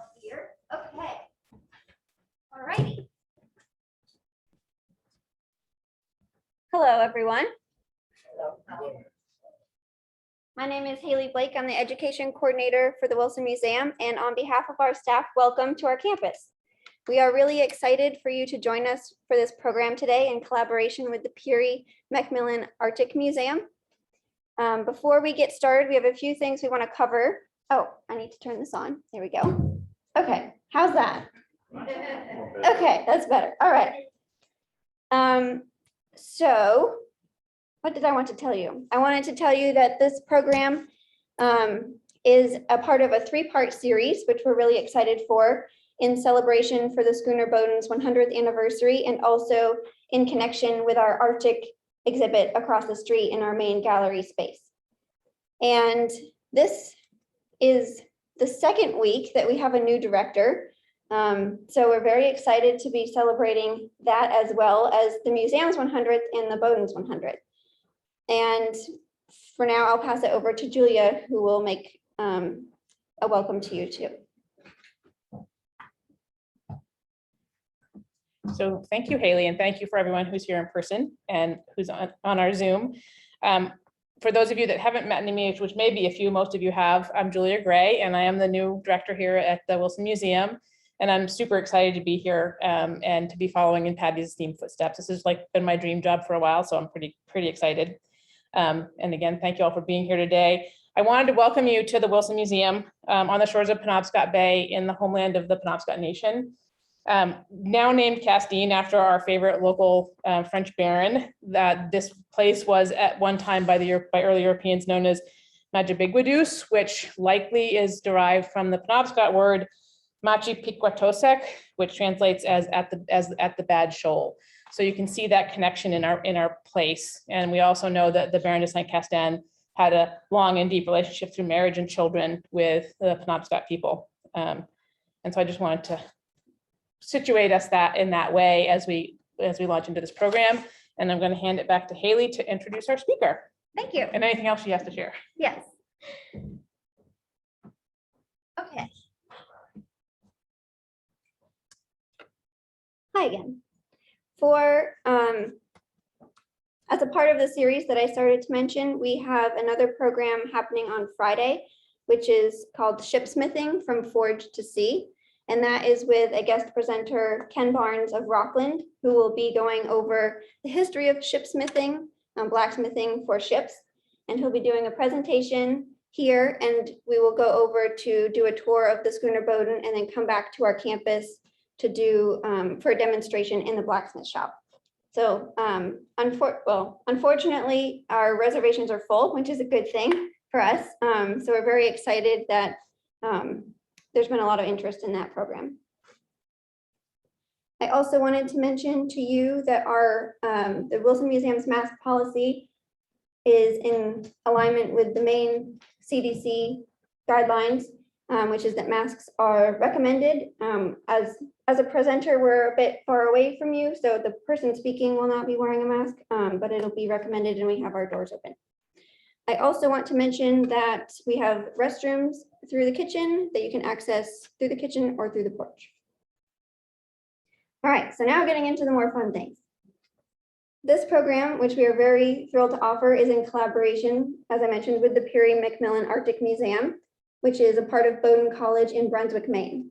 myself here. Okay. All righty. Hello, everyone. Hello. My name is Haley Blake. I'm the education coordinator for the Wilson Museum, and on behalf of our staff, welcome to our campus. We are really excited for you to join us for this program today in collaboration with the Peary-MacMillan Arctic Museum. Before we get started, we have a few things we want to cover. Oh, I need to turn this on. There we go. Okay, how's that? Okay, that's better. All right. So what did I want to tell you? I wanted to tell you that this program is a part of a three-part series, which we're really excited for, in celebration for the Schooner Bowdoin's 100th anniversary, and also in connection with our Arctic exhibit across the street in our main gallery space. And this is the second week that we have a new director. So we're very excited to be celebrating that, as well as the museum's 100th and the Bowdoin's 100th. And for now, I'll pass it over to Julia, who will make a welcome to you too. So thank you, Haley, and thank you for everyone who's here in person and who's on our Zoom. For those of you that haven't met me, which may be a few, most of you have, I'm Julia Gray, and I am the new director here at the Wilson Museum. And I'm super excited to be here and to be following in Patty's esteemed footsteps. This has been my dream job for a while, so I'm pretty excited. And again, thank you all for being here today. I wanted to welcome you to the Wilson Museum on the shores of Penobscot Bay in the homeland of the Penobscot Nation. Now named Castine after our favorite local French baron, that this place was at one time by early Europeans known as Majabigwadus, which likely is derived from the Penobscot word Machi-Pikwatosek, which translates as at the bad shoal. So you can see that connection in our place. And we also know that the Baron de Saint-Castin had a long and deep relationship through marriage and children with the Penobscot people. And so I just wanted to situate us in that way as we launch into this program. And I'm going to hand it back to Haley to introduce our speaker. Thank you. And anything else she has to share. Yes. Okay. Hi again. As a part of the series that I started to mention, we have another program happening on Friday, which is called Shipsmithing from Forge to Sea. And that is with a guest presenter, Ken Barnes of Rockland, who will be going over the history of shipsmithing, blacksmithing for ships. And he'll be doing a presentation here, and we will go over to do a tour of the Schooner Bowdoin and then come back to our campus to do for a demonstration in the blacksmith shop. So unfortunately, our reservations are full, which is a good thing for us. So we're very excited that there's been a lot of interest in that program. I also wanted to mention to you that the Wilson Museum's mask policy is in alignment with the Maine CDC guidelines, which is that masks are recommended. As a presenter, we're a bit far away from you, so the person speaking will not be wearing a mask, but it'll be recommended, and we have our doors open. I also want to mention that we have restrooms through the kitchen that you can access through the kitchen or through the porch. All right, so now getting into the more fun things. This program, which we are very thrilled to offer, is in collaboration, as I mentioned, with the Peary-MacMillan Arctic Museum, which is a part of Bowdoin College in Brunswick, Maine.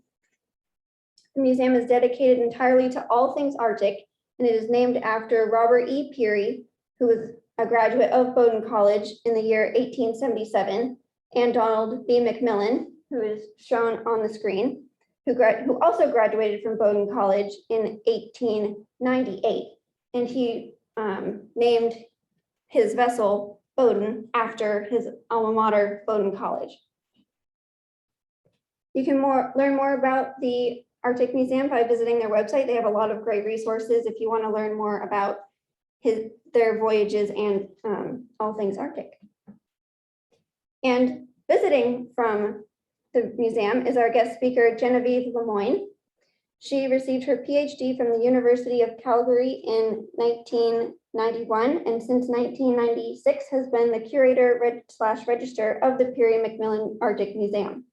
The museum is dedicated entirely to all things Arctic, and it is named after Robert E. Peary, who was a graduate of Bowdoin College in the year 1877, and Donald B. MacMillan, who is shown on the screen, who also graduated from Bowdoin College in 1898. And he named his vessel Bowdoin after his alma mater, Bowdoin College. You can learn more about the Arctic Museum by visiting their website. They have a lot of great resources if you want to learn more about their voyages and all things Arctic. And visiting from the museum is our guest speaker, Genevieve LeMoine. She received her PhD from the University of Calgary in 1991, and since 1996 has been the curator/register of the Peary-MacMillan Arctic Museum.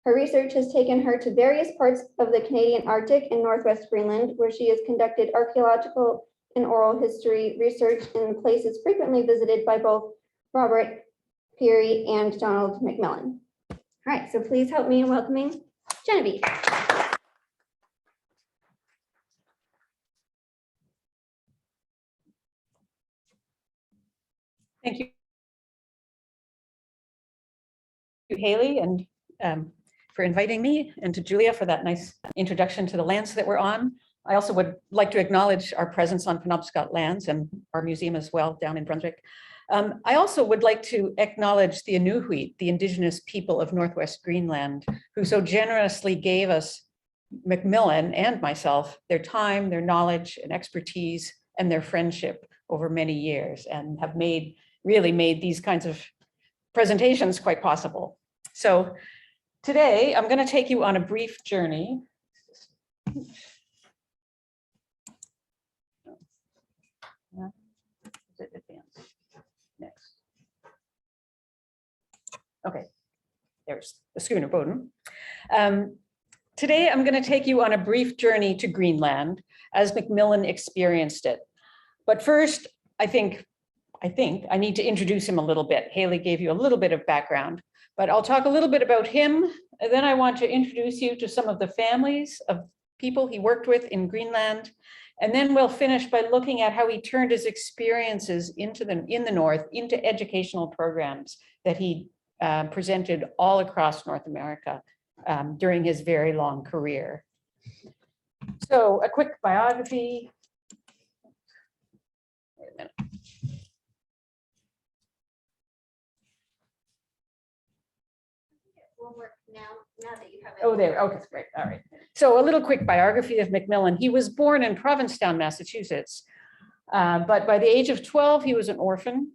Her research has taken her to various parts of the Canadian Arctic and Northwest Greenland, where she has conducted archaeological and oral history research in places frequently visited by both Robert Peary and Donald MacMillan. All right, so please help me in welcoming Genevieve. Thank you, Haley, and for inviting me, and to Julia for that nice introduction to the lands that we're on. I also would like to acknowledge our presence on Penobscot lands and our museum as well down in Brunswick. I also would like to acknowledge the Inuit, the indigenous people of Northwest Greenland, who so generously gave us, MacMillan and myself, their time, their knowledge and expertise, and their friendship over many years, and have really made these kinds of presentations quite possible. So today I'm going to take you on a brief journey. Next. Okay, there's the Schooner Bowdoin. Today I'm going to take you on a brief journey to Greenland as MacMillan experienced it. But first, I think I need to introduce him a little bit. Haley gave you a little bit of background, but I'll talk a little bit about him. And then I want to introduce you to some of the families of people he worked with in Greenland. And then we'll finish by looking at how he turned his experiences in the North into educational programs that he presented all across North America during his very long career. So a quick biography. Wait a minute. Will work now that you have it. Oh, there. Okay, great. All right. So a little quick biography of MacMillan. He was born in Provincetown, Massachusetts, but by the age of 12, he was an orphan,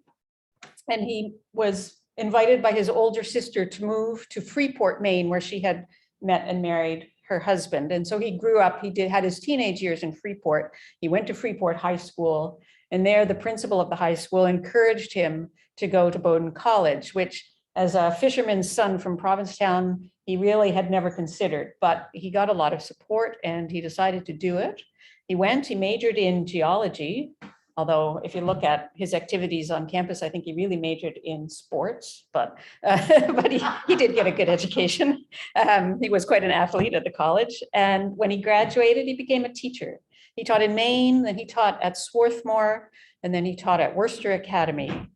and he was invited by his older sister to move to Freeport, Maine, where she had met and married her husband. And so he grew up, had his teenage years in Freeport. He went to Freeport High School, and there the principal of the high school encouraged him to go to Bowdoin College, which as a fisherman's son from Provincetown, he really had never considered, but he got a lot of support and he decided to do it. He majored in geology, although if you look at his activities on campus, I think he really majored in sports, but he did get a good education. He was quite an athlete at the college. And when he graduated, he became a teacher. He taught in Maine, then he taught at Swarthmore, and then he taught at Worcester Academy.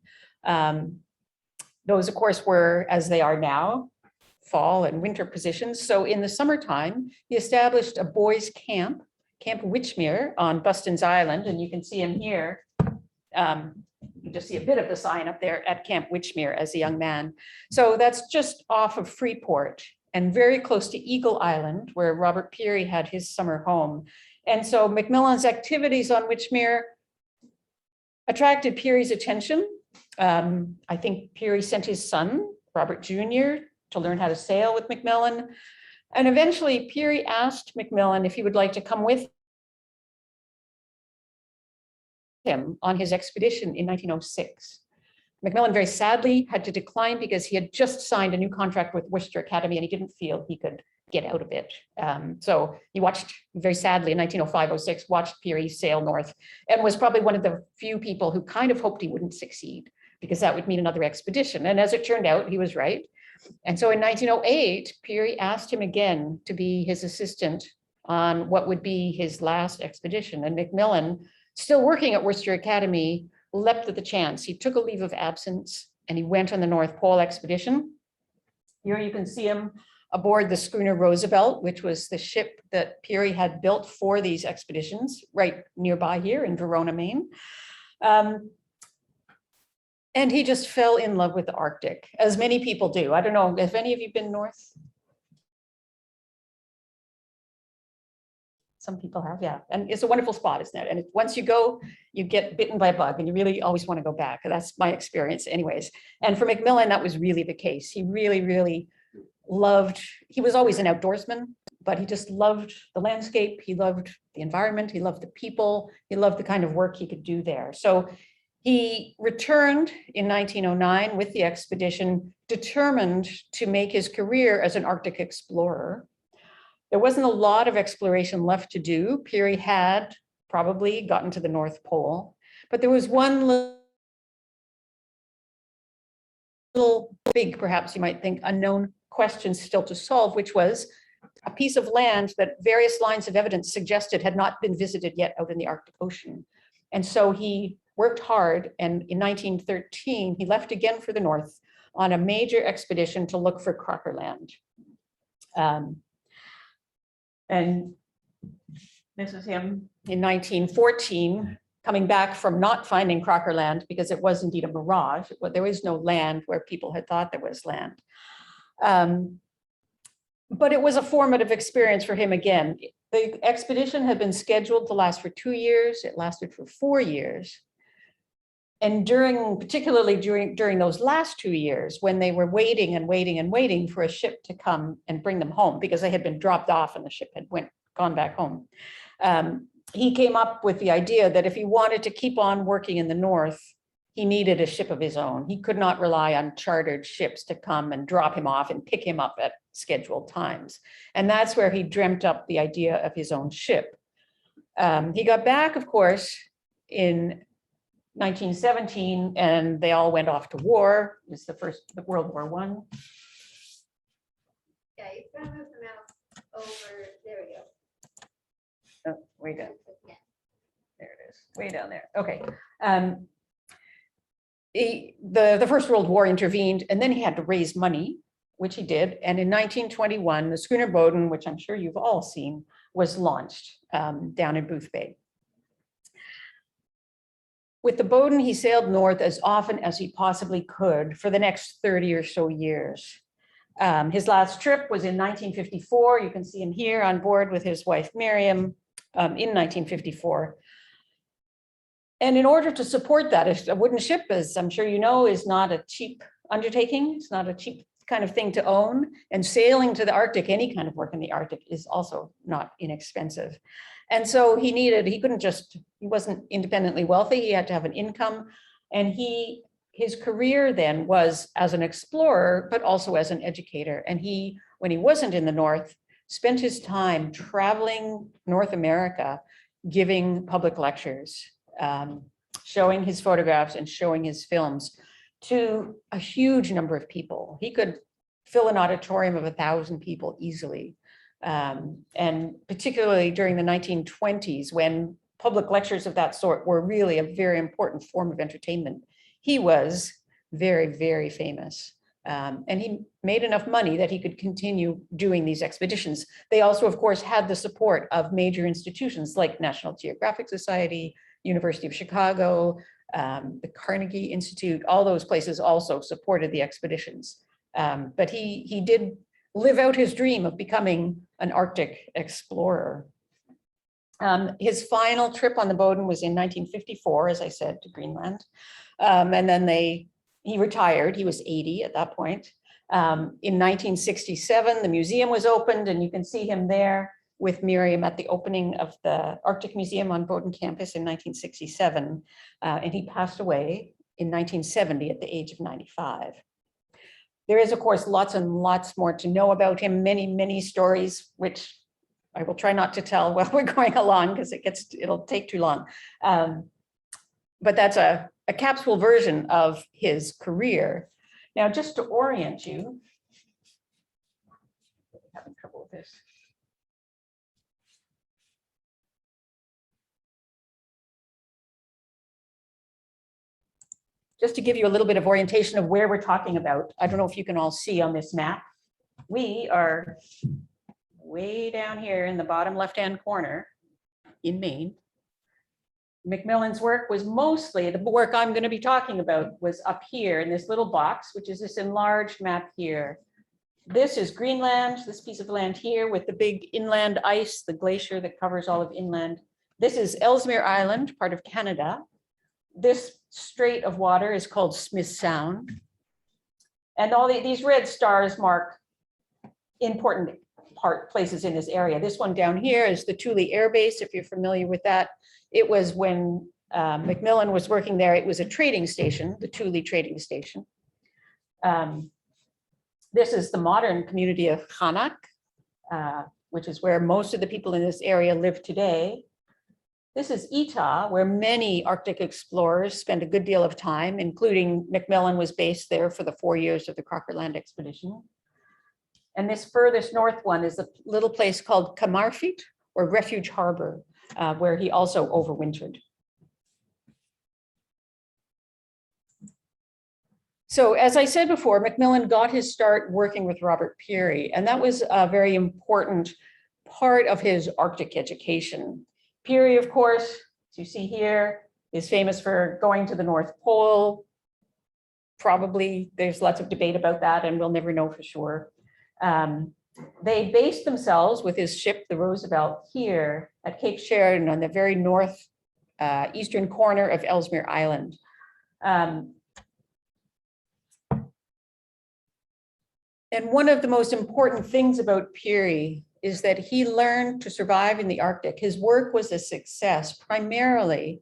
Those, of course, were, as they are now, fall and winter positions. So in the summertime, he established a boys' camp, Camp Witchmere on Buston's Island, and you can see him here. You just see a bit of the sign up there at Camp Witchmere as a young man. So that's just off of Freeport and very close to Eagle Island, where Robert Peary had his summer home. And so MacMillan's activities on Witchmere attracted Peary's attention. I think Peary sent his son, Robert Jr., to learn how to sail with MacMillan. And eventually Peary asked MacMillan if he would like to come with him on his expedition in 1906. MacMillan very sadly had to decline because he had just signed a new contract with Worcester Academy and he didn't feel he could get out of it. So he watched very sadly in 1905-06, watched Peary sail north and was probably one of the few people who kind of hoped he wouldn't succeed because that would mean another expedition. And as it turned out, he was right. And so in 1908, Peary asked him again to be his assistant on what would be his last expedition. And MacMillan, still working at Worcester Academy, leapt at the chance. He took a leave of absence and he went on the North Pole expedition. Here you can see him aboard the schooner Roosevelt, which was the ship that Peary had built for these expeditions right nearby here in Verona, Maine. And he just fell in love with the Arctic, as many people do. I don't know, have any of you been north? Some people have, yeah. And it's a wonderful spot, isn't it? And once you go, you get bitten by a bug and you really always want to go back. That's my experience anyways. And for MacMillan, that was really the case. He really, really loved, he was always an outdoorsman, but he just loved the landscape. He loved the environment. He loved the people. He loved the kind of work he could do there. So He returned in 1909 with the expedition, determined to make his career as an Arctic explorer. There wasn't a lot of exploration left to do. Peary had probably gotten to the North Pole, but there was one little big, perhaps you might think, unknown question still to solve, which was a piece of land that various lines of evidence suggested had not been visited yet out in the Arctic Ocean. And so he worked hard, and in 1913, he left again for the North on a major expedition to look for Crocker Land. And this is him in 1914, coming back from not finding Crocker Land because it was indeed a mirage. There was no land where people had thought there was land. But it was a formative experience for him again. The expedition had been scheduled to last for 2 years. It lasted for 4 years. And particularly during those last 2 years, when they were waiting and waiting and waiting for a ship to come and bring them home because they had been dropped off and the ship had gone back home. He came up with the idea that if he wanted to keep on working in the North, he needed a ship of his own. He could not rely on chartered ships to come and drop him off and pick him up at scheduled times. And that's where he dreamt up the idea of his own ship. He got back, of course, in 1917, and they all went off to war. It was the World War I. Yeah, you gotta move the mouse over, there we go. Oh, way down. Yeah. There it is, way down there. Okay. The First World War intervened, and then he had to raise money, which he did. And in 1921, the schooner Bowdoin, which I'm sure you've all seen, was launched down in Boothbay. With the Bowdoin, he sailed north as often as he possibly could for the next 30 or so years. His last trip was in 1954. You can see him here on board with his wife, Miriam, in 1954. And in order to support that, a wooden ship, as I'm sure you know, is not a cheap undertaking. It's not a cheap kind of thing to own. And sailing to the Arctic, any kind of work in the Arctic, is also not inexpensive. And so he wasn't independently wealthy. He had to have an income. And his career then was as an explorer, but also as an educator. And when he wasn't in the North, spent his time traveling North America, giving public lectures, showing his photographs and showing his films to a huge number of people. He could fill an auditorium of 1,000 people easily. And particularly during the 1920s, when public lectures of that sort were really a very important form of entertainment, he was very, very famous. And he made enough money that he could continue doing these expeditions. They also, of course, had the support of major institutions like National Geographic Society, University of Chicago, the Carnegie Institute. All those places also supported the expeditions. But he did live out his dream of becoming an Arctic explorer. His final trip on the Bowdoin was in 1954, as I said, to Greenland. And then he retired. He was 80 at that point. In 1967, the museum was opened, and you can see him there with Miriam at the opening of the Arctic Museum on Bowdoin campus in 1967. And he passed away in 1970 at the age of 95. There is, of course, lots and lots more to know about him, many, many stories, which I will try not to tell while we're going along because it'll take too long. But that's a capsule version of his career. Now, just to orient you, I'm having trouble with this. Just to give you a little bit of orientation of where we're talking about. I don't know if you can all see on this map. We are way down here in the bottom left-hand corner in Maine. MacMillan's work was mostly, the work I'm going to be talking about was up here in this little box, which is this enlarged map here. This is Greenland, this piece of land here with the big inland ice, the glacier that covers all of inland. This is Ellesmere Island, part of Canada. This strait of water is called Smith Sound. And all these red stars mark important places in this area. This one down here is the Thule Air Base, if you're familiar with that. It was when MacMillan was working there. It was a trading station, the Thule trading station. This is the modern community of Qaanaaq, which is where most of the people in this area live today. This is Etah, where many Arctic explorers spend a good deal of time, including MacMillan was based there for the 4 years of the Crockerland expedition. And this furthest north one is a little place called Kamarfit, or Refuge Harbor, where he also overwintered. So as I said before, MacMillan got his start working with Robert Peary, and that was a very important part of his Arctic education. Peary, of course, as you see here, is famous for going to the North Pole. Probably there's lots of debate about that, and we'll never know for sure. They based themselves with his ship, the Roosevelt, here at Cape Sheridan on the very north eastern corner of Ellesmere Island. And one of the most important things about Peary is that he learned to survive in the Arctic. His work was a success primarily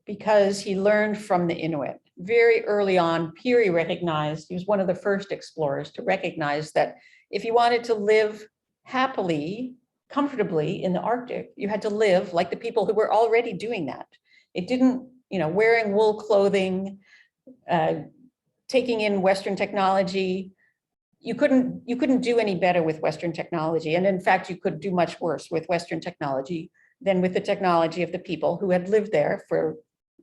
because he learned from the Inuit. Very early on, Peary recognized, he was one of the first explorers to recognize that if you wanted to live happily, comfortably in the Arctic, you had to live like the people who were already doing that. It didn't, wearing wool clothing, taking in Western technology, you couldn't do any better with Western technology. And in fact, you could do much worse with Western technology than with the technology of the people who had lived there for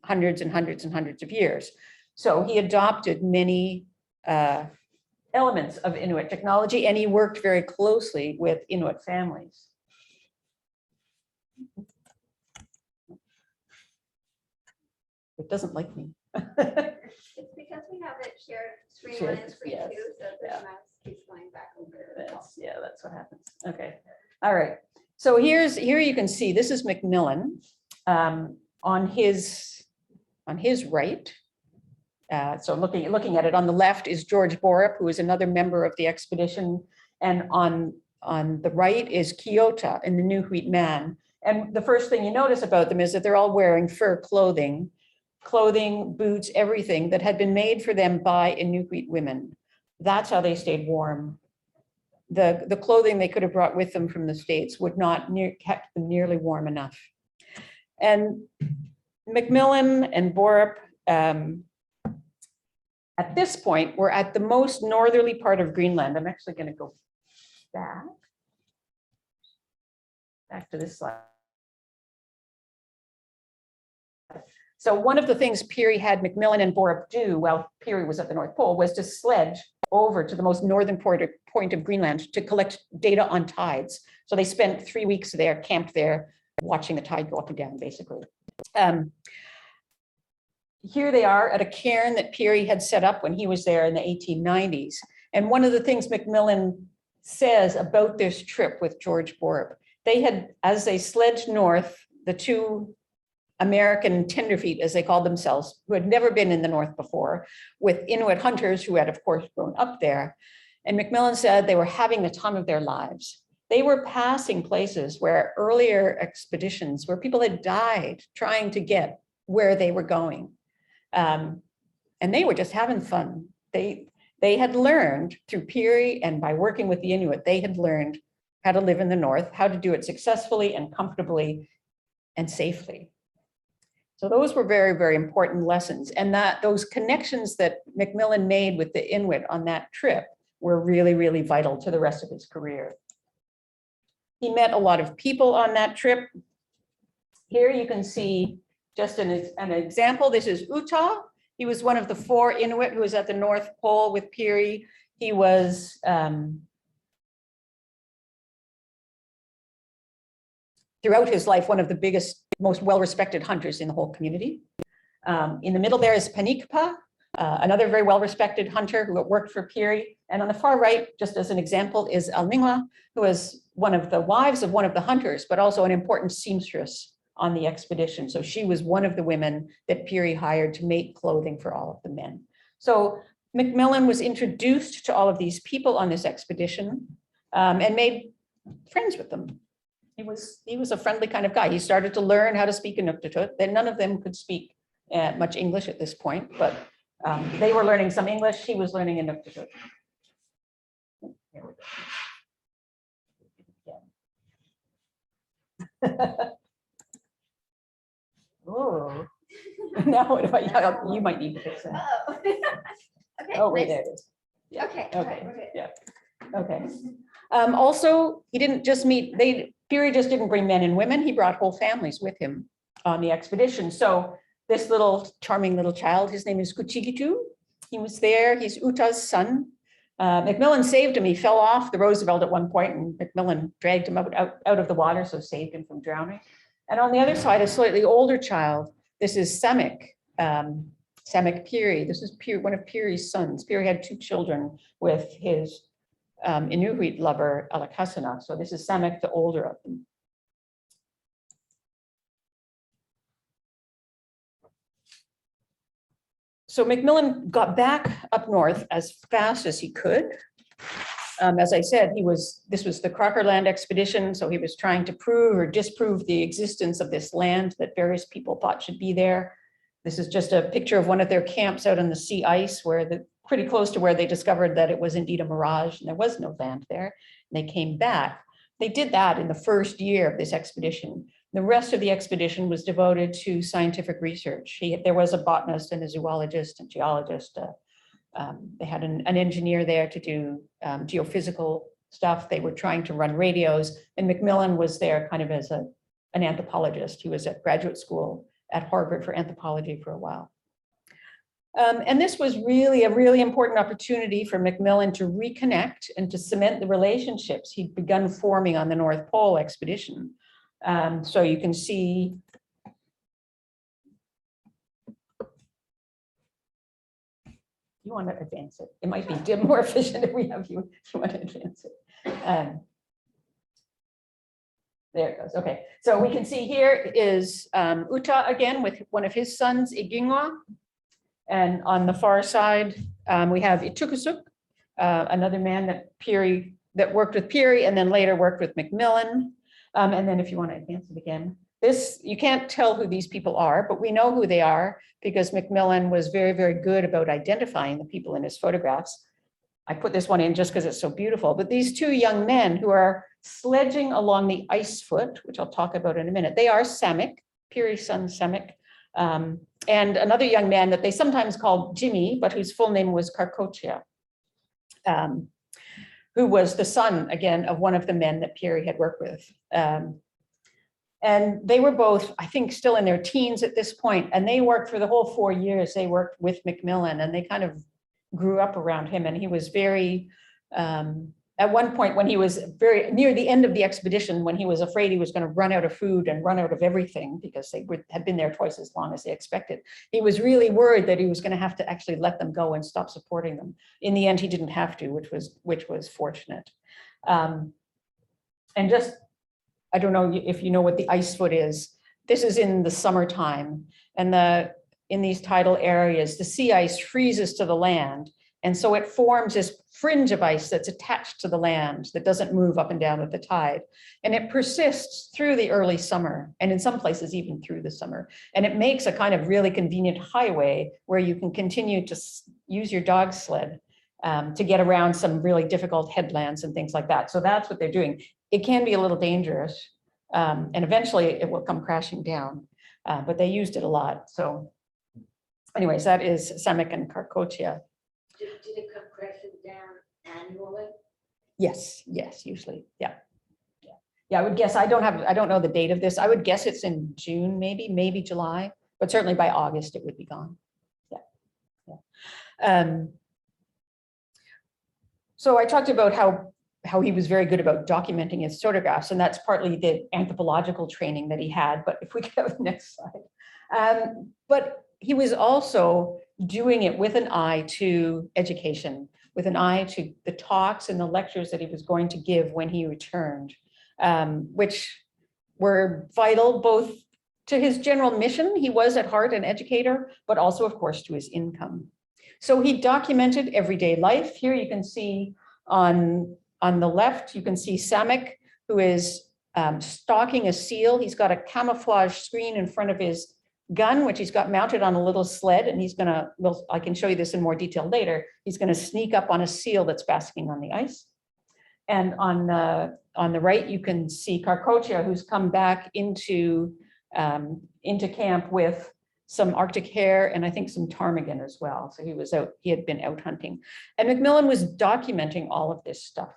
hundreds and hundreds and hundreds of years. So he adopted many elements of Inuit technology, and he worked very closely with Inuit families. It doesn't like me. It's because we have it shared screen one and screen Yes, two, so the yeah. mouse keeps going back over. That's what happens. Okay, all right. So here you can see, this is MacMillan on his right. So looking at it, on the left is George Borup, who is another member of the expedition, and on the right is Keota and the Inuit man. And the first thing you notice about them is that they're all wearing fur clothing, boots, everything that had been made for them by Inuit women. That's how they stayed warm. The clothing they could have brought with them from the States would not kept them nearly warm enough. And MacMillan and Borup, at this point, we're at the most northerly part of Greenland. I'm actually going to go back to this slide. So one of the things Peary had MacMillan and Borup do while Peary was at the North Pole was to sledge over to the most northern point of Greenland to collect data on tides. So they spent 3 weeks there, camped there, watching the tide go up and down, basically. Here they are at a cairn that Peary had set up when he was there in the 1890s. And one of the things MacMillan says about this trip with George Borup, they had, as they sledged north, the two American tenderfeet, as they called themselves, who had never been in the North before, with Inuit hunters who had, of course, grown up there. And MacMillan said they were having the time of their lives. They were passing places where earlier expeditions, where people had died trying to get where they were going. And they were just having fun. They had learned through Peary and by working with the Inuit, they had learned how to live in the North, how to do it successfully and comfortably and safely. So those were very, very important lessons. And those connections that MacMillan made with the Inuit on that trip were really, really vital to the rest of his career. He met a lot of people on that trip. Here you can see just an example. This is Utah. He was one of the 4 Inuit who was at the North Pole with Peary. He was throughout his life, one of the biggest, most well-respected hunters in the whole community. In the middle there is Panikpa, another very well-respected hunter who worked for Peary. And on the far right, just as an example, is Almingla, who was one of the wives of one of the hunters, but also an important seamstress on the expedition. So she was one of the women that Peary hired to make clothing for all of the men. So MacMillan was introduced to all of these people on this expedition and made friends with them. he was a friendly kind of guy. He started to learn how to speak Inuktitut. Then none of them could speak much English at this point, but they were learning some English. He was learning Inuktitut. Here we go. Oh, now what do you might need to fix that. Oh. Okay, Oh, wait, nice. there it is. Yeah. Okay. Okay. we're good. Yeah. Okay. Also, he didn't just meet, Peary just didn't bring men and women. He brought whole families with him on the expedition. So this little charming little child, his name is Kuchigitu. He was there. He's Uta's son. MacMillan saved him. He fell off the Roosevelt at one point, and MacMillan dragged him out of the water, so saved him from drowning. And on the other side, a slightly older child. This is Samek, Samek Peary. This is one of Peary's sons. Peary had 2 children with his Inuit lover, Alakasana. So this is Samek, the older of them. So MacMillan got back up north as fast as he could. As I said, this was the Crockerland expedition, so he was trying to prove or disprove the existence of this land that various people thought should be there. This is just a picture of one of their camps out on the sea ice, pretty close to where they discovered that it was indeed a mirage and there was no land there. And they came back. They did that in the first year of this expedition. The rest of the expedition was devoted to scientific research. There was a botanist and a zoologist and geologist. They had an engineer there to do geophysical stuff. They were trying to run radios, and MacMillan was there kind of as an anthropologist. He was at graduate school at Harvard for anthropology for a while. And this was really a really important opportunity for MacMillan to reconnect and to cement the relationships he'd begun forming on the North Pole expedition. So you can see you want to advance it. It might be more efficient if we have you want to advance it. There it goes. Okay, so we can see here is Uta again with one of his sons, Igingwa. And on the far side, we have Itukusuk, another man that worked with Peary and then later worked with MacMillan. And then if you want to advance it again, you can't tell who these people are, but we know who they are because MacMillan was very, very good about identifying the people in his photographs. I put this one in just because it's so beautiful, but these 2 young men who are sledging along the ice foot, which I'll talk about in a minute, they are Samek, Peary's son Samek, and another young man that they sometimes called Jimmy, but whose full name was Karkotia, who was the son, again, of one of the men that Peary had worked with. And they were both, I think, still in their teens at this point, and they worked for the whole 4 years. They worked with MacMillan, and they kind of grew up around him. And he was very, at one point when he was very near the end of the expedition, when he was afraid he was going to run out of food and run out of everything because they had been there twice as long as they expected, he was really worried that he was going to have to actually let them go and stop supporting them. In the end, he didn't have to, which was fortunate. And just, I don't know if you know what the ice foot is. This is in the summertime, and in these tidal areas, the sea ice freezes to the land. And so it forms this fringe of ice that's attached to the land that doesn't move up and down with the tide. And it persists through the early summer, and in some places even through the summer. And it makes a kind of really convenient highway where you can continue to use your dog sled to get around some really difficult headlands and things like that. So that's what they're doing. It can be a little dangerous, and eventually it will come crashing down, but they used it a lot. So anyways, that is Samek and Karkotia. Did it come crashing down annually? Yes, usually, yeah. Yeah, I would guess, I don't know the date of this. I would guess it's in June, maybe July, but certainly by August it would be gone. Yeah. So I talked about how he was very good about documenting his photographs, and that's partly the anthropological training that he had, but if we could have the next slide. But he was also doing it with an eye to education, with an eye to the talks and the lectures that he was going to give when he returned, which were vital both to his general mission. He was at heart an educator, but also, of course, to his income. So he documented everyday life. Here you can see on the left, you can see Samek, who is stalking a seal. He's got a camouflage screen in front of his gun, which he's got mounted on a little sled, and he's gonna, well, I can show you this in more detail later. He's gonna sneak up on a seal that's basking on the ice. And on the right, you can see Karkotia, who's come back into camp with some Arctic hare and I think some ptarmigan as well. So he had been out hunting. And MacMillan was documenting all of this stuff.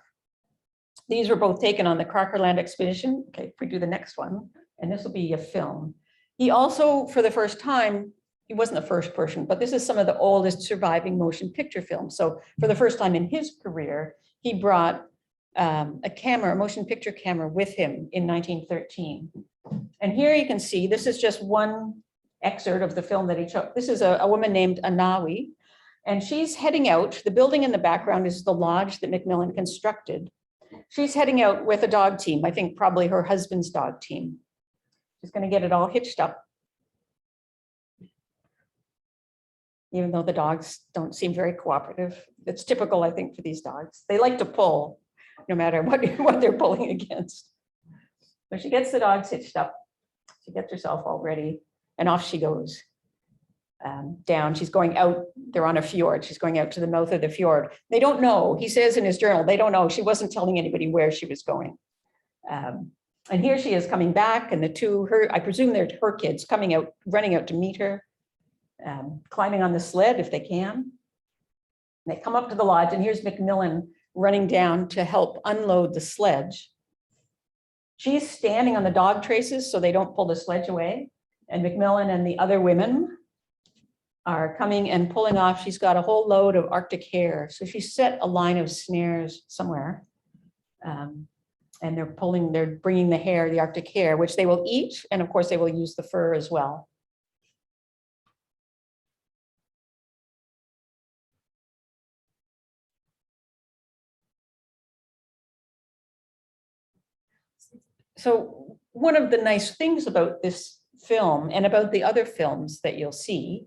These were both taken on the Crockerland expedition. Okay, if we do the next one, and this will be a film. He also, for the first time, he wasn't the first person, but this is some of the oldest surviving motion picture films. So for the first time in his career, he brought a motion picture camera with him in 1913. And here you can see, this is just one excerpt of the film that he took. This is a woman named Anawi, and she's heading out. The building in the background is the lodge that MacMillan constructed. She's heading out with a dog team, I think probably her husband's dog team. She's going to get it all hitched up. Even though the dogs don't seem very cooperative. It's typical, I think, for these dogs. They like to pull, no matter what they're pulling against. So she gets the dogs hitched up. She gets herself all ready, and off she goes. Down, she's going out, they're on a fjord. She's going out to the mouth of the fjord. They don't know, he says in his journal, they don't know. She wasn't telling anybody where she was going. And here she is coming back, and the two, I presume they're her kids, coming out, running out to meet her, climbing on the sled if they can. And they come up to the lodge, and here's MacMillan running down to help unload the sledge. She's standing on the dog traces so they don't pull the sledge away. And MacMillan and the other women are coming and pulling off. She's got a whole load of Arctic hare. So she set a line of snares somewhere. And they're bringing the hare, the Arctic hare, which they will eat. And of course they will use the fur as well. So one of the nice things about this film and about the other films that you'll see,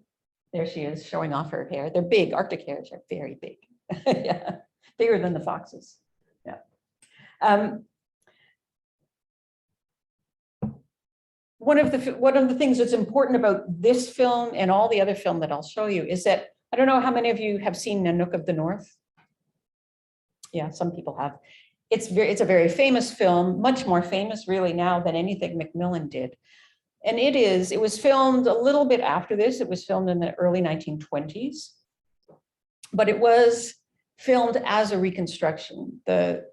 there she is showing off her hair. They're big, Arctic hares are very big. Yeah, bigger than the foxes. Yeah. One of the things that's important about this film and all the other film that I'll show you is that, I don't know how many of you have seen Nanook of the North. Yeah, some people have. It's a very famous film, much more famous really now than anything MacMillan did. And it was filmed a little bit after this. It was filmed in the early 1920s, but it was filmed as a reconstruction. The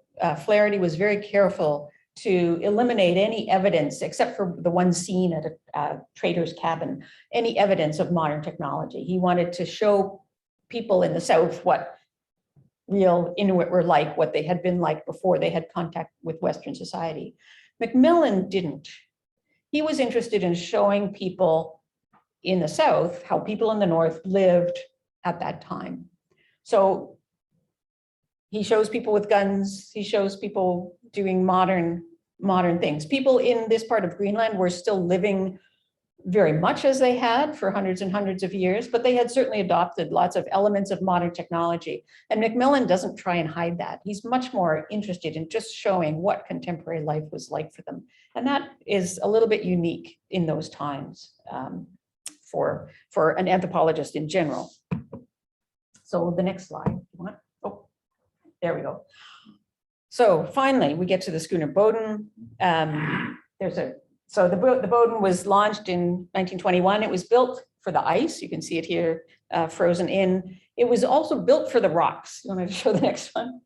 Flaherty was very careful to eliminate any evidence, except for the one scene at a trader's cabin, any evidence of modern technology. He wanted to show people in the South what real Inuit were like, what they had been like before they had contact with Western society. MacMillan didn't. He was interested in showing people in the South how people in the North lived at that time. So he shows people with guns, he shows people doing modern things. People in this part of Greenland were still living very much as they had for hundreds and hundreds of years, but they had certainly adopted lots of elements of modern technology. And MacMillan doesn't try and hide that. He's much more interested in just showing what contemporary life was like for them. And that is a little bit unique in those times for an anthropologist in general. So the next slide. Oh, there we go. So finally, we get to the Schooner Bowdoin. So the Bowdoin was launched in 1921. It was built for the ice. You can see it here, frozen in. It was also built for the rocks. You want to show the next one?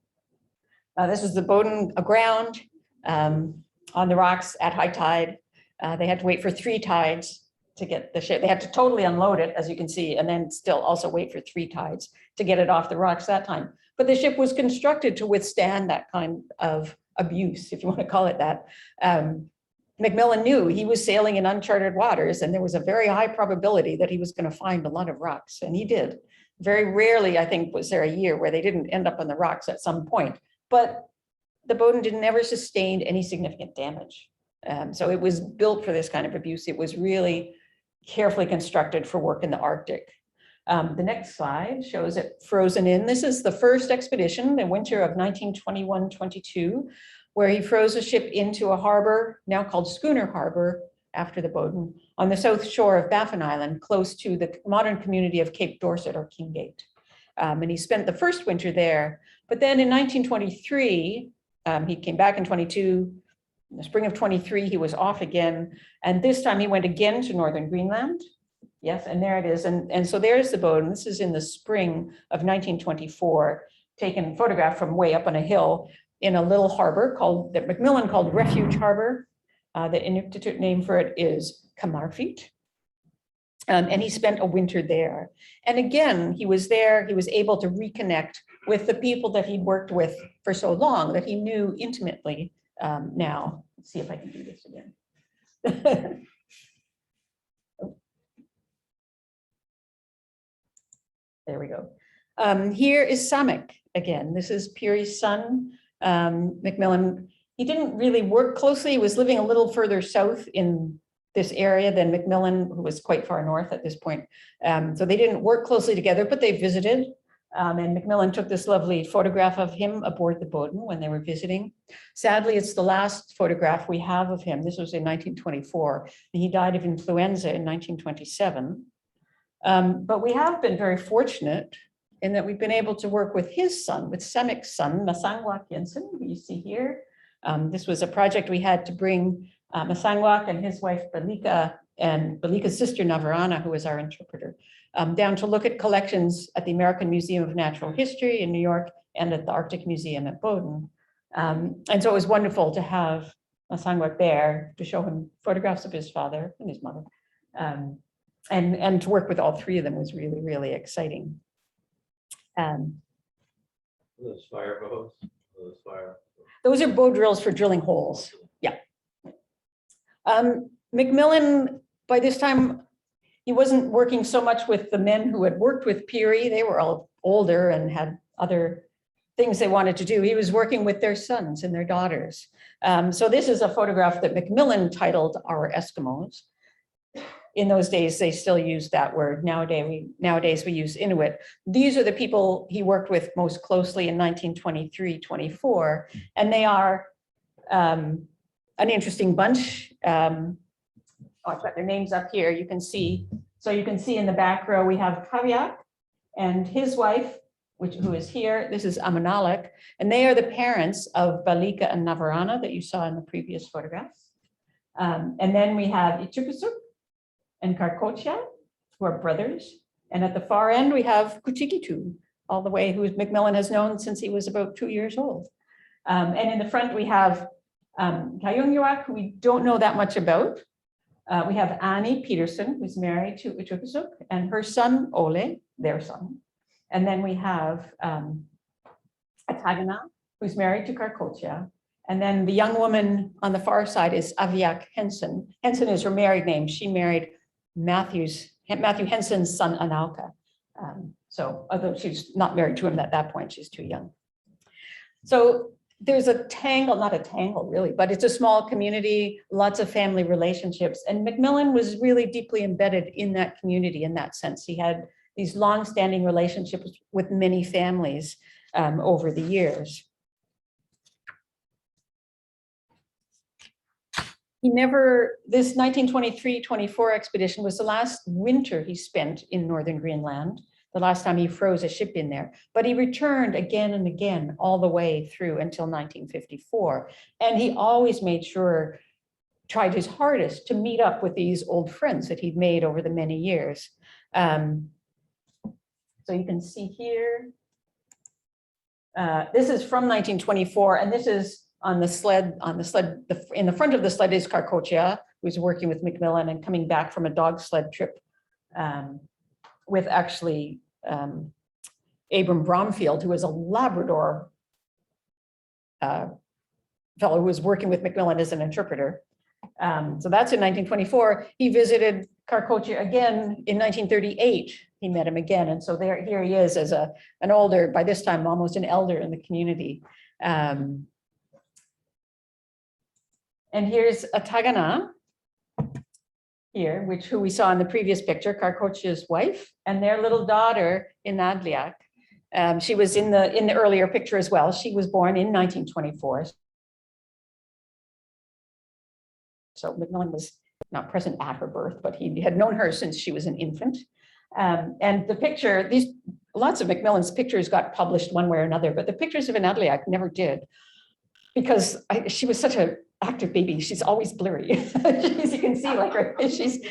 This is the Bowdoin aground on the rocks at high tide. They had to wait for 3 tides to get the ship. They had to totally unload it, as you can see, and then still also wait for 3 tides to get it off the rocks that time. But the ship was constructed to withstand that kind of abuse, if you want to call it that. MacMillan knew he was sailing in uncharted waters, and there was a very high probability that he was going to find a lot of rocks, and he did. Very rarely, I think, was there a year where they didn't end up on the rocks at some point. But the Bowdoin never sustained any significant damage. So it was built for this kind of abuse. It was really carefully constructed for work in the Arctic. The next slide shows it frozen in. This is the first expedition, the winter of 1921-22. where he froze a ship into a harbor, now called Schooner Harbor, after the Bowdoin, on the south shore of Baffin Island, close to the modern community of Cape Dorset or Kinggate. And he spent the first winter there. But then in 1923, he came back in 22. In the spring of 23, he was off again. And this time he went again to northern Greenland. Yes, and there it is. And so there's the Bowdoin. This is in the spring of 1924, taken photograph from way up on a hill in a little harbor that MacMillan called Refuge Harbor. The Inuit name for it is Kamarfit. And he spent a winter there. And again, he was there, he was able to reconnect with the people that he'd worked with for so long, that he knew intimately now. Let's see if I can do this again. There we go. Here is Samek again. This is Peary's son, MacMillan. He didn't really work closely. He was living a little further south in this area than MacMillan, who was quite far north at this point. So they didn't work closely together, but they visited. And MacMillan took this lovely photograph of him aboard the Bowdoin when they were visiting. Sadly, it's the last photograph we have of him. This was in 1924, and he died of influenza in 1927. But we have been very fortunate in that we've been able to work with his son, with Samek's son, Masangwak Jensen, who you see here. This was a project we had to bring Masangwak and his wife Balika and Balika's sister Navarana, who was our interpreter, down to look at collections at the American Museum of Natural History in New York and at the Arctic Museum at Bowdoin. And so it was wonderful to have Masangwak there to show him photographs of his father and his mother. And to work with all three of them was really, really exciting. Those fire boats, those fire. Those are bow drills for drilling holes. Yeah. MacMillan, by this time, he wasn't working so much with the men who had worked with Peary. They were all older and had other things they wanted to do. He was working with their sons and their daughters. So this is a photograph that MacMillan titled Our Eskimos. In those days, they still used that word. Nowadays, we use Inuit. These are the people he worked with most closely in 1923-24, and they are an interesting bunch. I've got their names up here. You can see. So you can see in the back row, we have Kaviak and his wife, who is here. This is Amanalek, and they are the parents of Balika and Navarana that you saw in the previous photographs. And then we have Ichukasuk and Karkotia, who are brothers. And at the far end, we have Kuchikitu, all the way, who MacMillan has known since he was about 2 years old. And in the front, we have Kayungyuak, who we don't know that much about. We have Annie Peterson, who's married to Ichukasuk, and her son, Ole, their son. And then we have Atagana, who's married to Karkotia. And then the young woman on the far side is Aviak Henson. Henson is her married name. She married Matthew Henson's son, Anauka. So although she's not married to him at that point, she's too young. So there's a tangle, not a tangle really, but it's a small community, lots of family relationships. And MacMillan was really deeply embedded in that community in that sense. He had these long-standing relationships with many families over the years. This 1923-24 expedition was the last winter he spent in northern Greenland, the last time he froze a ship in there, but he returned again and again all the way through until 1954. And he always made sure, tried his hardest to meet up with these old friends that he'd made over the many years. So you can see here, this is from 1924, and this is on the sled, in the front of the sled is Karkotia, who's working with MacMillan and coming back from a dog sled trip with actually Abram Bromfield, who was a Labrador fellow who was working with MacMillan as an interpreter. So that's in 1924. He visited Karkotia again in 1938. He met him again. And so here he is as an older, by this time, almost an elder in the community. And here's Atagana here, who we saw in the previous picture, Karkotia's wife, and their little daughter, Inadliak. She was in the earlier picture as well. She was born in 1924. So MacMillan was not present at her birth, but he had known her since she was an infant. And the picture, lots of MacMillan's pictures got published one way or another, but the pictures of Anadliak never did, because she was such an active baby. She's always blurry. As you can see, like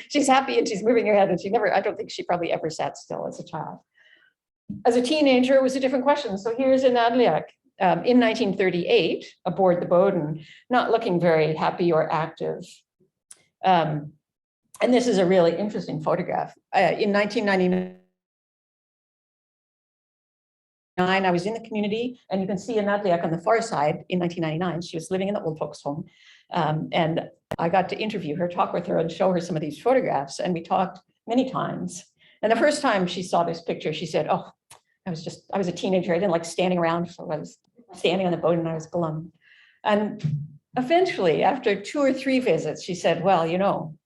she's happy and she's moving her head, and I don't think she probably ever sat still as a child. As a teenager, it was a different question. So here's Anadliak in 1938 aboard the Bowdoin, not looking very happy or active. And this is a really interesting photograph. In 1999, I was in the community, and you can see Anadliak on the far side in 1999. She was living in the old folks' home. And I got to interview her, talk with her, and show her some of these photographs. And we talked many times. And the first time she saw this picture, she said, "Oh, I was a teenager. I didn't like standing around. So I was standing on the boat and I was glum." And eventually, after 2 or 3 visits, she said, "Well, you know,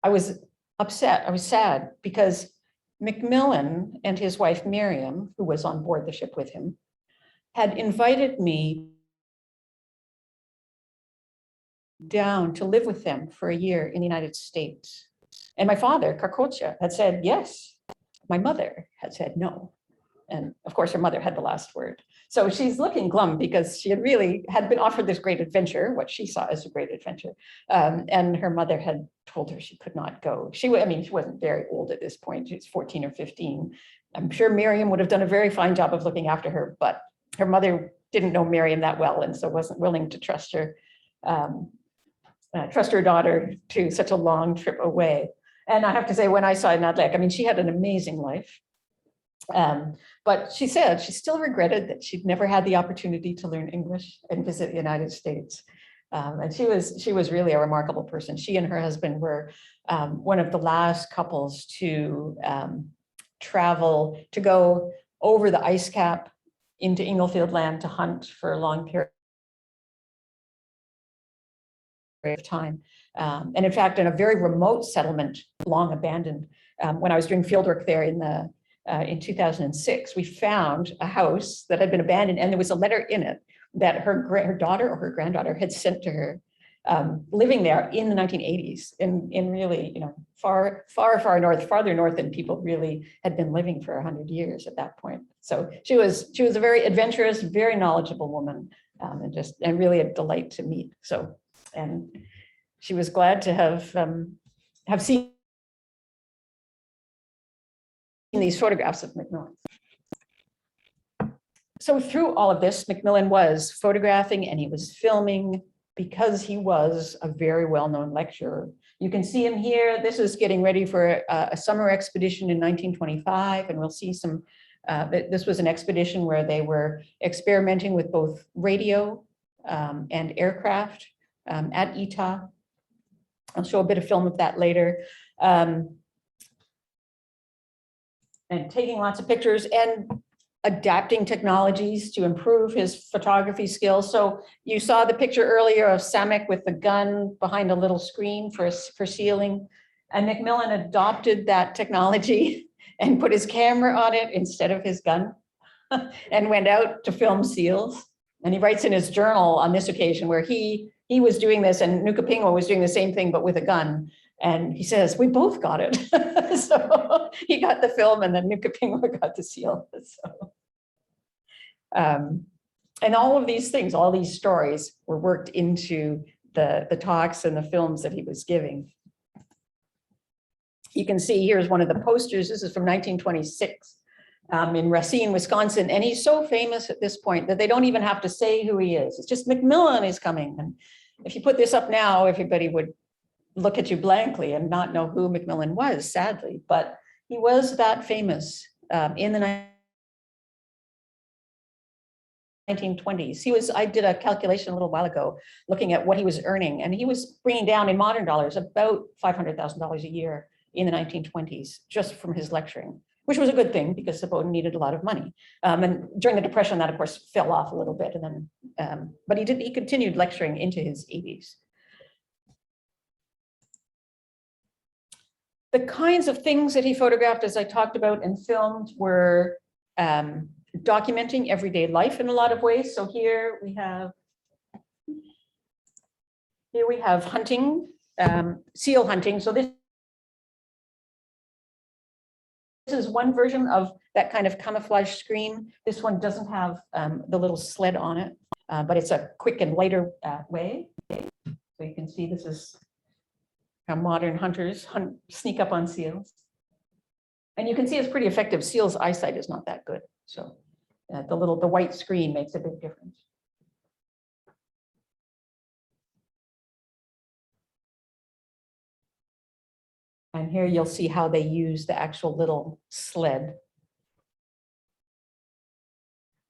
I was upset. I was sad because MacMillan and his wife Miriam, who was on board the ship with him, had invited me down to live with them for a year in the United States. And my father, Karkocha, had said yes. My mother had said no. And of course, her mother had the last word. So she's looking glum because she had been offered this great adventure, what she saw as a great adventure. And her mother had told her she could not go. She wasn't very old at this point. She was 14 or 15. I'm sure Miriam would have done a very fine job of looking after her, but her mother didn't know Miriam that well, and so wasn't willing to trust her daughter to such a long trip away. And I have to say, when I saw Anadliak, she had an amazing life. But she said she still regretted that she'd never had the opportunity to learn English and visit the United States. And she was really a remarkable person. She and her husband were one of the last couples to travel, to go over the ice cap into Inglefield Land to hunt for a long period of time. And in fact, in a very remote settlement, long abandoned, when I was doing field work there in 2006, we found a house that had been abandoned, and there was a letter in it that her daughter or her granddaughter had sent to her, living there in the 1980s, in really, far north, farther north than people really had been living for 100 years at that point. So she was a very adventurous, very knowledgeable woman, and really a delight to meet. So, and she was glad to have seen these photographs of MacMillan. So through all of this, MacMillan was photographing and he was filming because he was a very well-known lecturer. You can see him here. This is getting ready for a summer expedition in 1925, and we'll see some, this was an expedition where they were experimenting with both radio and aircraft at Etah. I'll show a bit of film of that later. And taking lots of pictures and adapting technologies to improve his photography skills. So you saw the picture earlier of Samek with the gun behind a little screen for sealing. And MacMillan adopted that technology and put his camera on it instead of his gun and went out to film seals. And he writes in his journal on this occasion where he was doing this and Nukapingwa was doing the same thing, but with a gun. And he says, we both got it. So he got the film and then Nukapingwa got the seal. So, and all of these things, all these stories were worked into the talks and the films that he was giving. You can see here's one of the posters. This is from 1926 in Racine, Wisconsin. And he's so famous at this point that they don't even have to say who he is. It's just MacMillan is coming. And if you put this up now, everybody would look at you blankly and not know who MacMillan was, sadly, but he was that famous in the 1920s. I did a calculation a little while ago, looking at what he was earning, and he was bringing down in modern dollars about $500,000 a year in the 1920s, just from his lecturing, which was a good thing because the Bowdoin needed a lot of money. And during the Depression, that of course fell off a little bit, and then, but he continued lecturing into his 80s. The kinds of things that he photographed, as I talked about, and filmed were documenting everyday life in a lot of ways. So here we have Here we have hunting, seal hunting. So this is one version of that kind of camouflage screen. This one doesn't have the little sled on it, but it's a quick and lighter way. So you can see this is how modern hunters sneak up on seals. And you can see it's pretty effective. Seals' eyesight is not that good. So the white screen makes a big difference. And here you'll see how they use the actual little sled.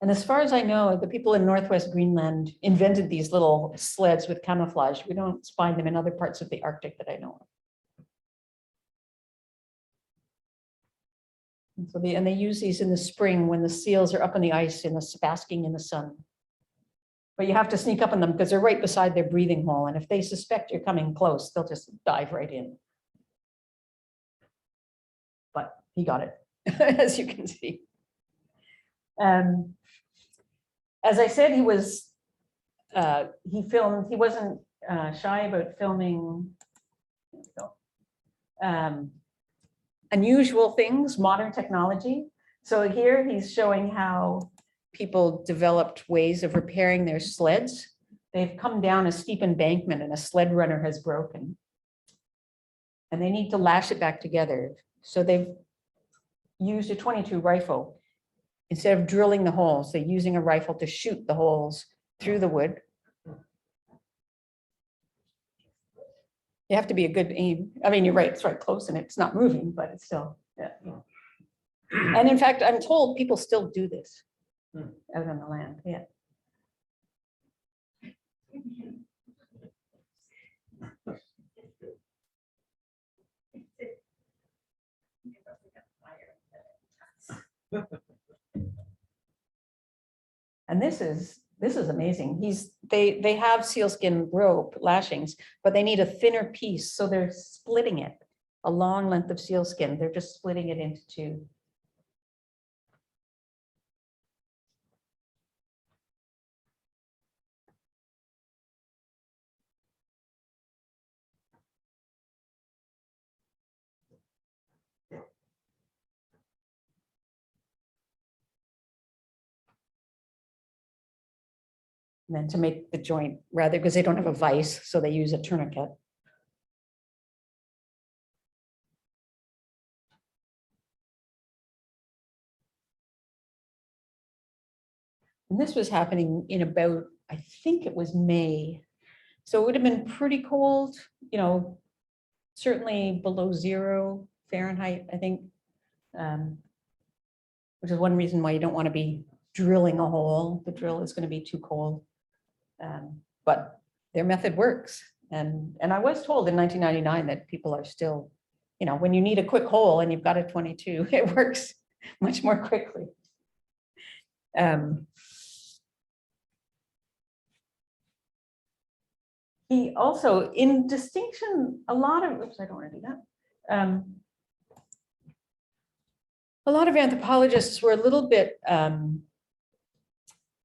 And as far as I know, the people in Northwest Greenland invented these little sleds with camouflage. We don't find them in other parts of the Arctic that I know of. And so they use these in the spring when the seals are up on the ice basking in the sun. But you have to sneak up on them because they're right beside their breathing hole. And if they suspect you're coming close, they'll just dive right in. But he got it, as you can see. As I said, he wasn't shy about filming unusual things, modern technology. So here he's showing how people developed ways of repairing their sleds. They've come down a steep embankment and a sled runner has broken. And they need to lash it back together. So they've used a .22 rifle. Instead of drilling the holes, they're using a rifle to shoot the holes through the wood. You have to be a good aim. I mean, you're right, it's right close and it's not moving, but it's still, yeah. And in fact, I'm told people still do this out on the land, yeah. And this is amazing. They have sealskin rope lashings, but they need a thinner piece. So they're splitting it, a long length of sealskin. They're just splitting it into two. And then to make the joint rather, because they don't have a vise, so they use a tourniquet. And this was happening in about, I think it was May. So it would have been pretty cold, certainly below 0 Fahrenheit, I think. Which is one reason why you don't want to be drilling a hole. The drill is going to be too cold. But their method works. And I was told in 1999 that people are still, when you need a quick hole and you've got a .22, it works much more quickly. He also, in distinction, I don't want to do that. A lot of anthropologists were a little bit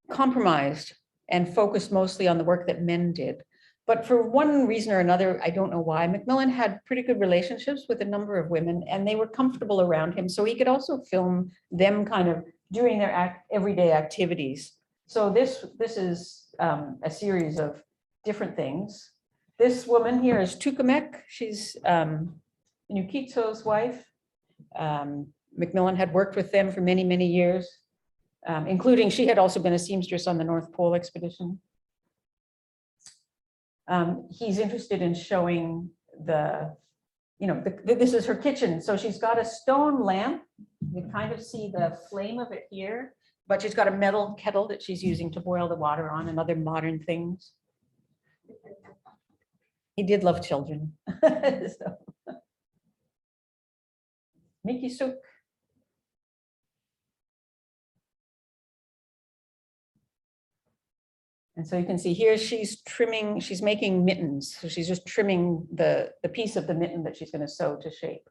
compromised and focused mostly on the work that men did. But for one reason or another, I don't know why, MacMillan had pretty good relationships with a number of women and they were comfortable around him. So he could also film them kind of doing their everyday activities. So this is a series of different things. This woman here is Tukamek. She's Nukitso's wife. MacMillan had worked with them for many, many years. Including she had also been a seamstress on the North Pole expedition. He's interested in showing this is her kitchen. So she's got a stone lamp. You kind of see the flame of it here, but she's got a metal kettle that she's using to boil the water on and other modern things. He did love children. So. Miki Suk. And so you can see here she's making mittens. So she's just trimming the piece of the mitten that she's going to sew to shape.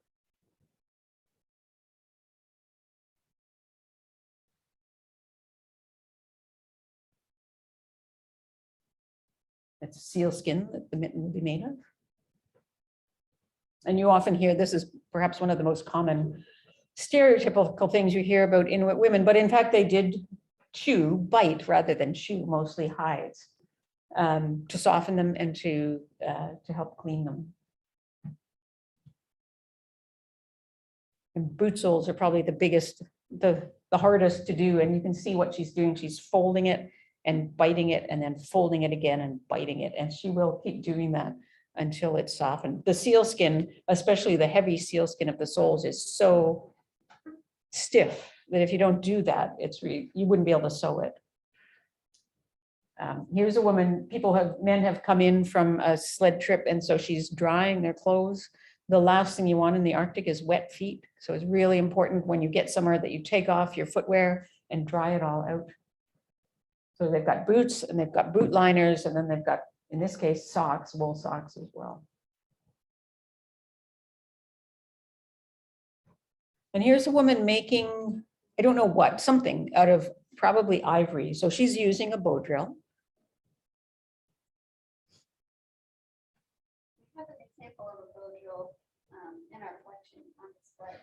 It's seal skin that the mitten will be made of. And you often hear, this is perhaps one of the most common stereotypical things you hear about Inuit women, but in fact, they did bite rather than chew, mostly hides, to soften them and to help clean them. And boot soles are probably the biggest, the hardest to do. And you can see what she's doing. She's folding it and biting it and then folding it again and biting it. And she will keep doing that until it's softened. The seal skin, especially the heavy seal skin of the soles, is so stiff that if you don't do that, you wouldn't be able to sew it. Here's a woman, men have come in from a sled trip, and so she's drying their clothes. The last thing you want in the Arctic is wet feet. So it's really important when you get somewhere that you take off your footwear and dry it all out. So they've got boots and they've got boot liners, and then they've got, in this case, socks, wool socks as well. And here's a woman making, I don't know what, something out of probably ivory. So she's using a bow drill. We have an example of a bow drill in our collection on display.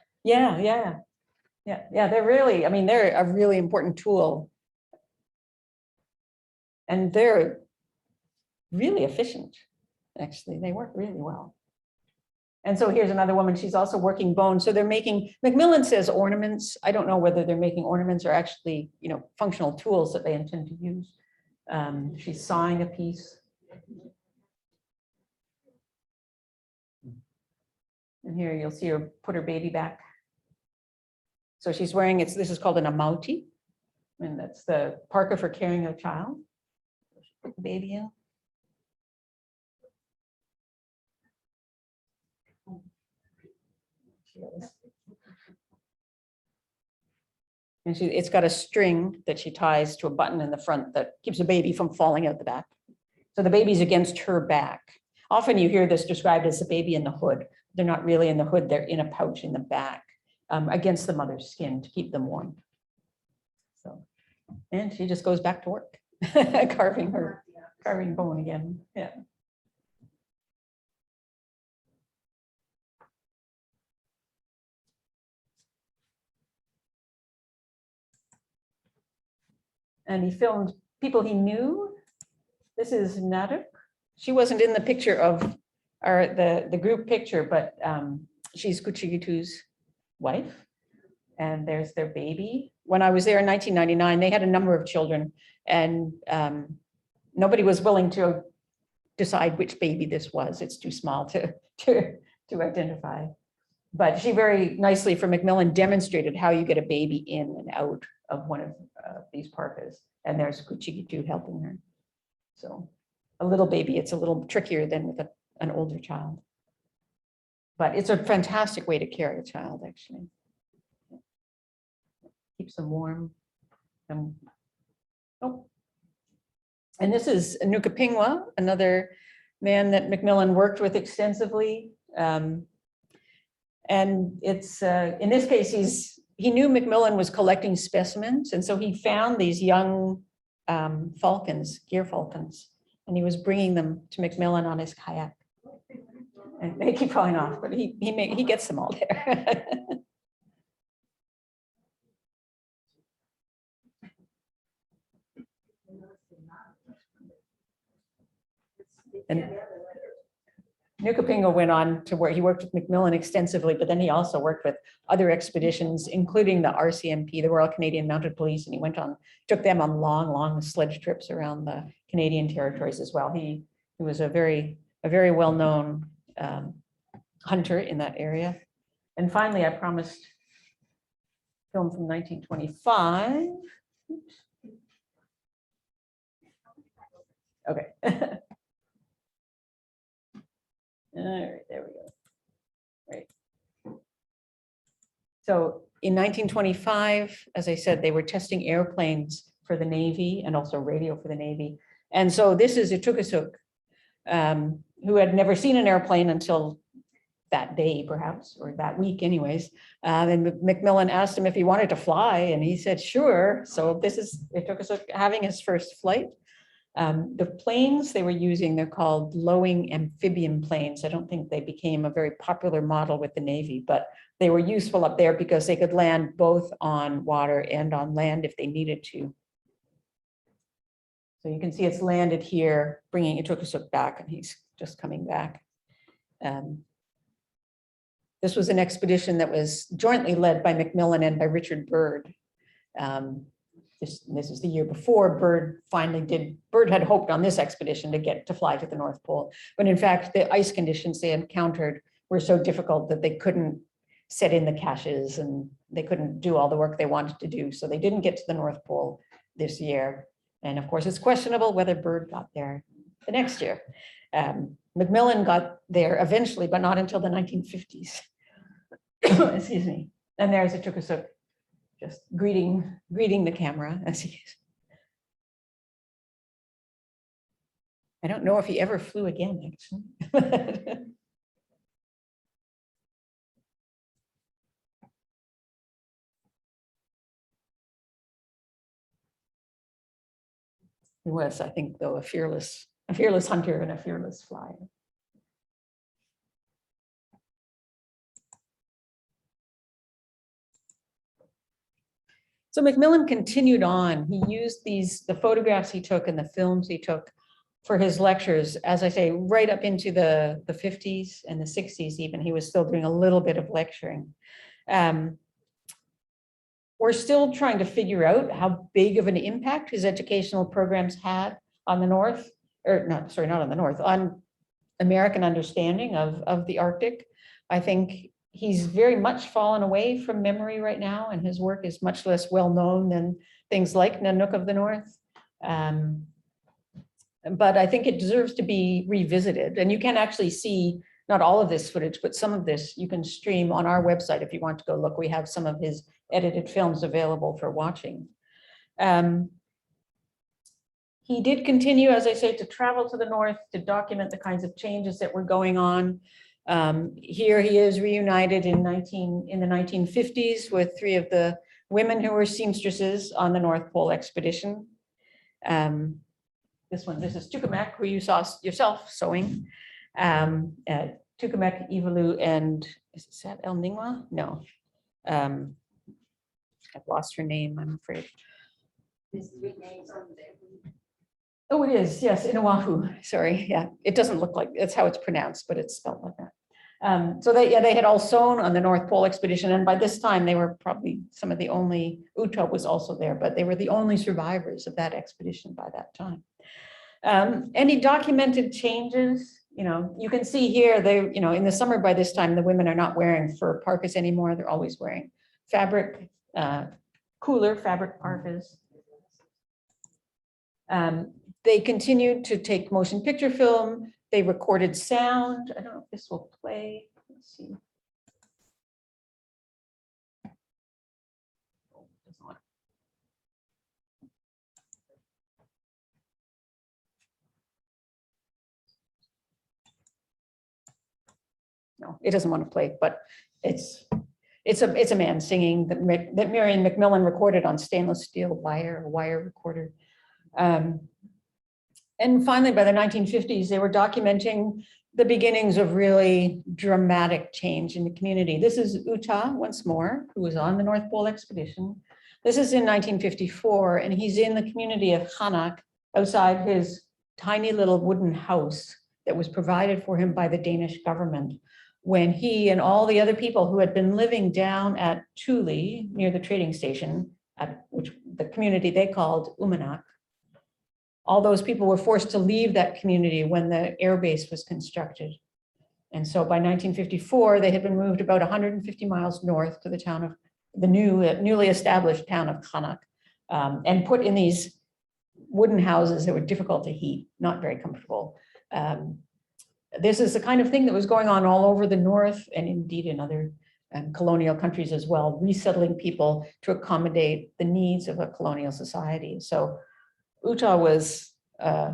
Yeah, they're really, I mean, they're a really important tool. And they're really efficient, actually. They work really well. And so here's another woman, she's also working bone. So they're making, MacMillan says ornaments. I don't know whether they're making ornaments or actually, functional tools that they intend to use. She's sawing a piece. And here you'll see her put her baby back. So she's wearing, this is called an amauti, and that's the parka for carrying a child. Put the baby in. And it's got a string that she ties to a button in the front that keeps the baby from falling out the back. So the baby's against her back. Often you hear this described as the baby in the hood. They're not really in the hood, they're in a pouch in the back, against the mother's skin to keep them warm. So, and she just goes back to work, carving bone again. Yeah. And he filmed people he knew. This is Naduk. She wasn't in the picture of the group picture, but she's Kuchigitu's wife. And there's their baby. When I was there in 1999, they had a number of children, and nobody was willing to decide which baby this was. It's too small to identify. But she very nicely, for MacMillan, demonstrated how you get a baby in and out of one of these parkas. And there's Kuchigitu helping her. So a little baby, it's a little trickier than with an older child. But it's a fantastic way to carry a child, actually. Keeps them warm. And this is Nukapingwa, another man that MacMillan worked with extensively. And it's, in this case, he knew MacMillan was collecting specimens. And so he found these young falcons, gear falcons, and he was bringing them to MacMillan on his kayak. And they keep falling off, but he gets them all there. And Nukapingwa went on to where he worked with MacMillan extensively, but then he also worked with other expeditions, including the RCMP, the Royal Canadian Mounted Police, and he took them on long sledge trips around the Canadian territories as well. He was a very well-known hunter in that area. And finally, I promised film from 1925. Oops. Okay. All right, there we go. Right. So in 1925, as I said, they were testing airplanes for the Navy and also radio for the Navy. And so this is Itukasuk, who had never seen an airplane until that day, perhaps, or that week anyways. And MacMillan asked him if he wanted to fly, and he said, sure. So this is Itukasuk having his first flight. The planes they were using, they're called lowing amphibian planes. I don't think they became a very popular model with the Navy, but they were useful up there because they could land both on water and on land if they needed to. So you can see it's landed here, bringing Etokusuk back, and he's just coming back. This was an expedition that was jointly led by MacMillan and by Richard Byrd. This is the year before Byrd had hoped on this expedition to get to fly to the North Pole. But in fact, the ice conditions they encountered were so difficult that they couldn't set in the caches and they couldn't do all the work they wanted to do. So they didn't get to the North Pole this year. And of course, it's questionable whether Byrd got there the next year. MacMillan got there eventually, but not until the 1950s. Excuse me. And there's Etokusuk just greeting the camera as he is. I don't know if he ever flew again, actually. He was, I think, though, a fearless hunter and a fearless flyer. So MacMillan continued on. He used the photographs he took and the films he took for his lectures, as I say, right up into the 50s and the 60s even. He was still doing a little bit of lecturing. We're still trying to figure out how big of an impact his educational programs had on the North, or not, sorry, not on the North, on American understanding of the Arctic. I think he's very much fallen away from memory right now, and his work is much less well known than things like Nanook of the North. But I think it deserves to be revisited. And you can actually see not all of this footage, but some of this you can stream on our website if you want to go look. We have some of his edited films available for watching. He did continue, as I say, to travel to the North to document the kinds of changes that were going on. Here he is reunited in the 1950s with 3 of the women who were seamstresses on the North Pole expedition. This is Tukamek, who you saw yourself sewing. Tukamek, Ivalu, and is that El Ningwa? No. I've lost her name, I'm afraid. There's 3 names on there. Oh, it is, yes, in Oahu. Sorry, yeah. It doesn't look like, that's how it's pronounced, but it's spelled like that. So they had all sewn on the North Pole expedition, and by this time they were probably some of the only, Uta was also there, but they were the only survivors of that expedition by that time. Any documented changes? You can see here, in the summer by this time, the women are not wearing fur parkas anymore. They're always wearing fabric, cooler fabric parkas. They continued to take motion picture film. They recorded sound. I don't know if this will play. Let's see. No, it doesn't want to play, but it's a man singing that Marion MacMillan recorded on stainless steel wire recorder. And finally, by the 1950s, they were documenting the beginnings of really dramatic change in the community. This is Uta once more, who was on the North Pole expedition. This is in 1954, and he's in the community of Qaanaaq outside his tiny little wooden house that was provided for him by the Danish government, when he and all the other people who had been living down at Thule near the trading station, which the community they called Umanak, all those people were forced to leave that community when the air base was constructed. And so by 1954, they had been moved about 150 miles north to the town of the newly established town of Qaanaaq, and put in these wooden houses that were difficult to heat, not very comfortable. This is the kind of thing that was going on all over the North, and indeed in other colonial countries as well, resettling people to accommodate the needs of a colonial society. So Uta was a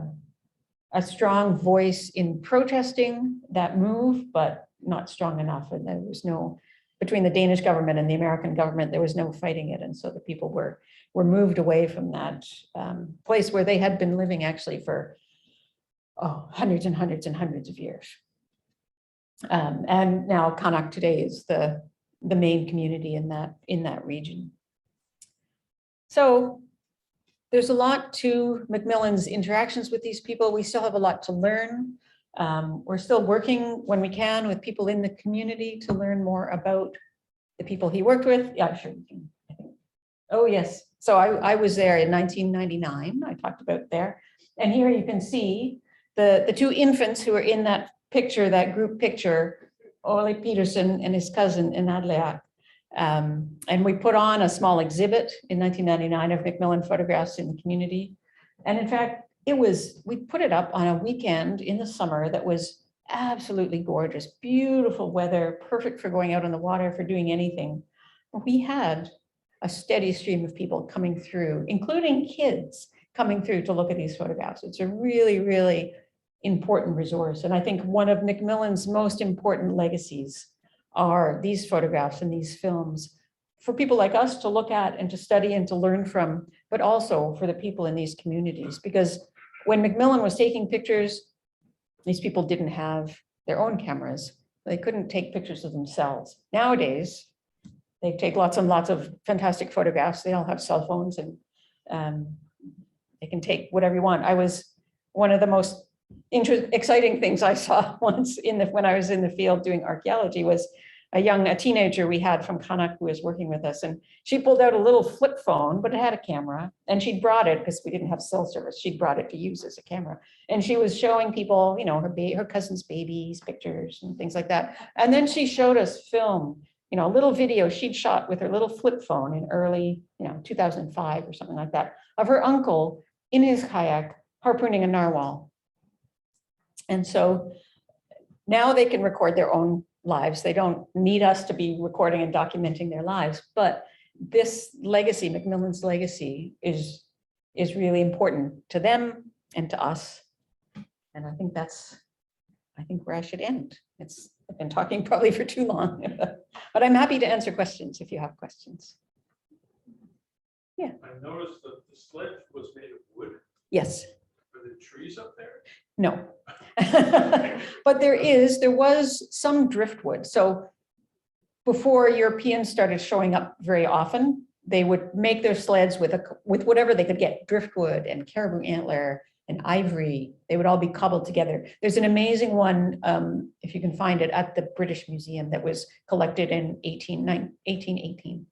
strong voice in protesting that move, but not strong enough. And there was no between the Danish government and the American government, there was no fighting it. And so the people were moved away from that place where they had been living actually for hundreds and hundreds and hundreds of years. And now Kanak today is the main community in that region. So there's a lot to MacMillan's interactions with these people. We still have a lot to learn. We're still working when we can with people in the community to learn more about the people he worked with. Yeah, sure. Oh, yes. So I was there in 1999. I talked about there. And here you can see the two infants who are in that picture, that group picture, Ole Peterson and his cousin Inadleak. And we put on a small exhibit in 1999 of MacMillan photographs in the community. And in fact, we put it up on a weekend in the summer that was absolutely gorgeous, beautiful weather, perfect for going out on the water, for doing anything. We had a steady stream of people coming through, including kids coming through to look at these photographs. It's a really, really important resource. And I think one of MacMillan's most important legacies are these photographs and these films for people like us to look at and to study and to learn from, but also for the people in these communities. Because when MacMillan was taking pictures, these people didn't have their own cameras. They couldn't take pictures of themselves. Nowadays, they take lots and lots of fantastic photographs. They all have cell phones and they can take whatever you want. One of the most exciting things I saw once when I was in the field doing archaeology was a teenager we had from Kanak who was working with us, and she pulled out a little flip phone, but it had a camera, and she brought it because we didn't have cell service. She brought it to use as a camera, and she was showing people, her cousin's babies, pictures and things like that. And then she showed us film, a little video she'd shot with her little flip phone in early, 2005 or something like that, of her uncle in his kayak harpooning a narwhal. And so now they can record their own lives. They don't need us to be recording and documenting their lives, but this legacy, MacMillan's legacy, is really important to them and to us. And I think where I should end. I've been talking probably for too long, but I'm happy to answer questions if you have questions. I noticed that the sledge was made of wood. Yes. Are there trees up there? No. But there was some driftwood. So before Europeans started showing up very often, they would make their sleds with whatever they could get, driftwood and caribou antler and ivory. They would all be cobbled together. There's an amazing one, if you can find it, at the British Museum that was collected in 1818.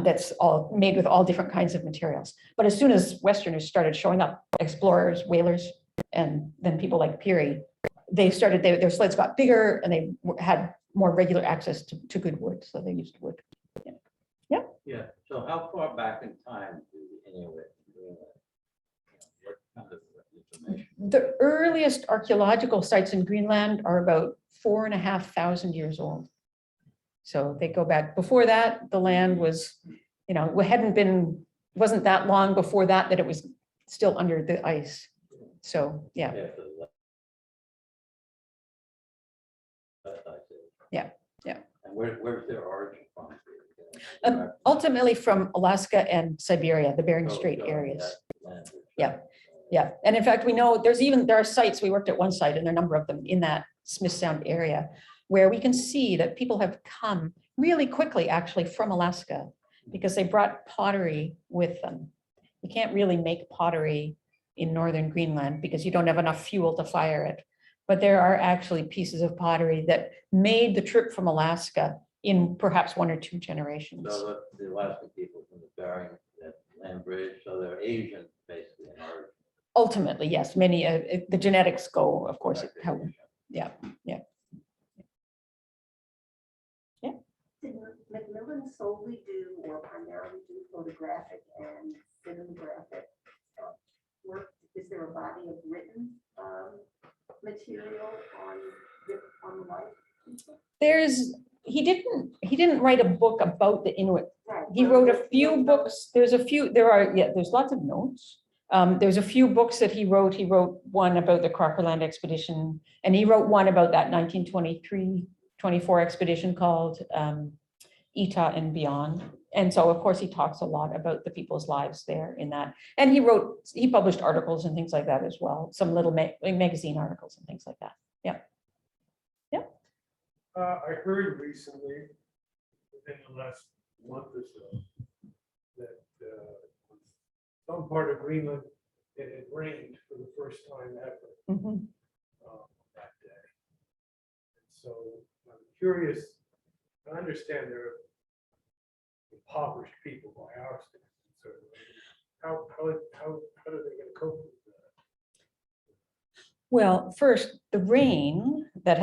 That's all made with all different kinds of materials. But as soon as Westerners started showing up, explorers, whalers, and then people like Peary, their sleds got bigger and they had more regular access to good wood. So they used wood. Yeah, so how far back in time do the Inuit do that? What kind of information? The earliest archaeological sites in Greenland are about 4,500 years old. So they go back. Before that, the land was, wasn't that long before that it was still under the ice. So, yeah. Yeah. And where's their origin from? Ultimately from Alaska and Siberia, the Bering Strait areas. Yeah. And in fact, we know there are sites, we worked at one site and there are a number of them in that Smith Sound area where we can see that people have come really quickly actually from Alaska because they brought pottery with them. You can't really make pottery in northern Greenland because you don't have enough fuel to fire it. But there are actually pieces of pottery that made the trip from Alaska in perhaps 1 or 2 generations. So the Alaskan people from the Bering, that land bridge, so they're Asian basically in origin. Ultimately, yes, many, the genetics go, of course, yeah. Did MacMillan solely do or primarily do photographic and cinematographic work? Is there a body of written material on life? He didn't write a book about the Inuit. Right. He wrote a few books. There's lots of notes There's a few books that he wrote. He wrote one about the Crockerland expedition, and he wrote one about that 1923-24 expedition called Etah and Beyond. And so, of course, he talks a lot about the people's lives there in that. And he published articles and things like that as well, some little magazine articles and things like that. Yeah. Yeah. I heard recently, within the last month or so, that some part of Greenland, it had rained for the first time ever Mhm. that day. And so I'm curious, I understand they're impoverished people by our standards, certainly. How are they going to cope with that? Well, first, the rain that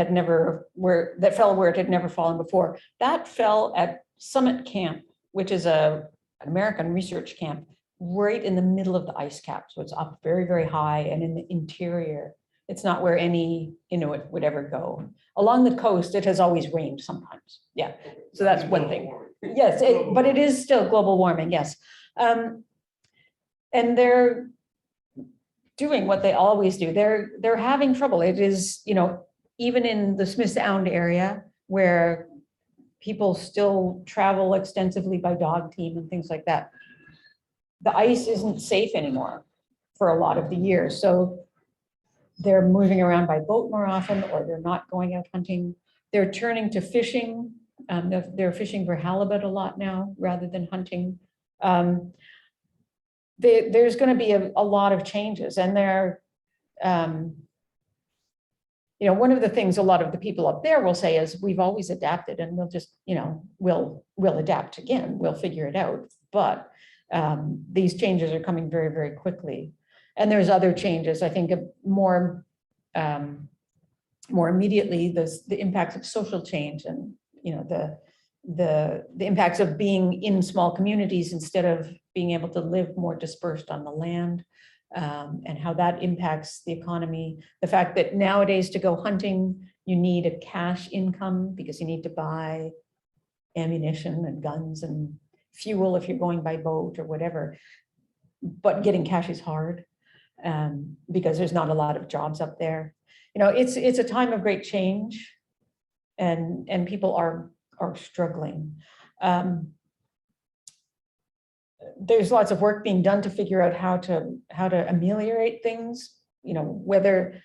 fell where it had never fallen before, that fell at Summit Camp, which is an American research camp right in the middle of the ice cap. So it's up very, very high and in the interior. It's not where any Inuit would ever go. Along the coast, it has always rained sometimes. Yeah. So that's one thing. Yes, but it is still global warming, yes. And they're doing what they always do. They're having trouble. It is, even in the Smith Sound area where people still travel extensively by dog team and things like that, the ice isn't safe anymore for a lot of the year. So they're moving around by boat more often, or they're not going out hunting. They're turning to fishing. They're fishing for halibut a lot now rather than hunting. There's going to be a lot of changes, and one of the things a lot of the people up there will say is, we've always adapted, and we'll just, we'll adapt again. We'll figure it out. But these changes are coming very, very quickly. And there's other changes. I think more immediately, the impacts of social change, and the impacts of being in small communities instead of being able to live more dispersed on the land, and how that impacts the economy. The fact that nowadays to go hunting, you need a cash income because you need to buy ammunition and guns and fuel if you're going by boat or whatever. But getting cash is hard because there's not a lot of jobs up there. It's a time of great change, and people are struggling. There's lots of work being done to figure out how to ameliorate things, whether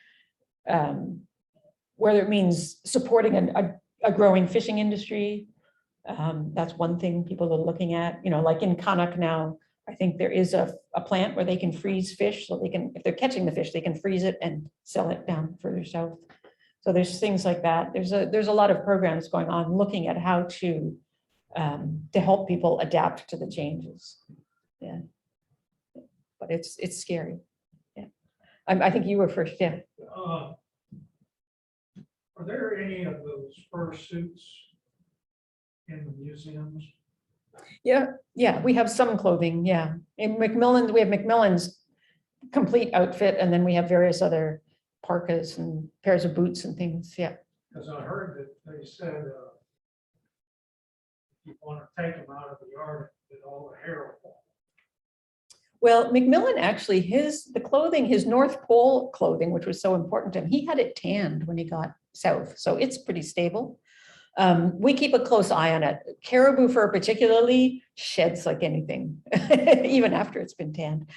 it means supporting a growing fishing industry. That's one thing people are looking at, like in Kanak now, I think there is a plant where they can freeze fish, so they can, if they're catching the fish, they can freeze it and sell it down further south. So there's things like that. There's a lot of programs going on looking at how to help people adapt to the changes. Yeah, but it's scary. Yeah, I think you were first. Yeah. Are there any of those fur suits in the museums? Yeah, we have some clothing. Yeah, in MacMillan, we have MacMillan's complete outfit, and then we have various other parkas and pairs of boots and things. Yeah. Because I heard that they said if you want to take them out of the yard, that all the hair will fall. Well, MacMillan actually, the clothing, his North Pole clothing, which was so important to him, he had it tanned when he got south, so it's pretty stable. We keep a close eye on it. Caribou fur particularly sheds like anything, even after it's been tanned.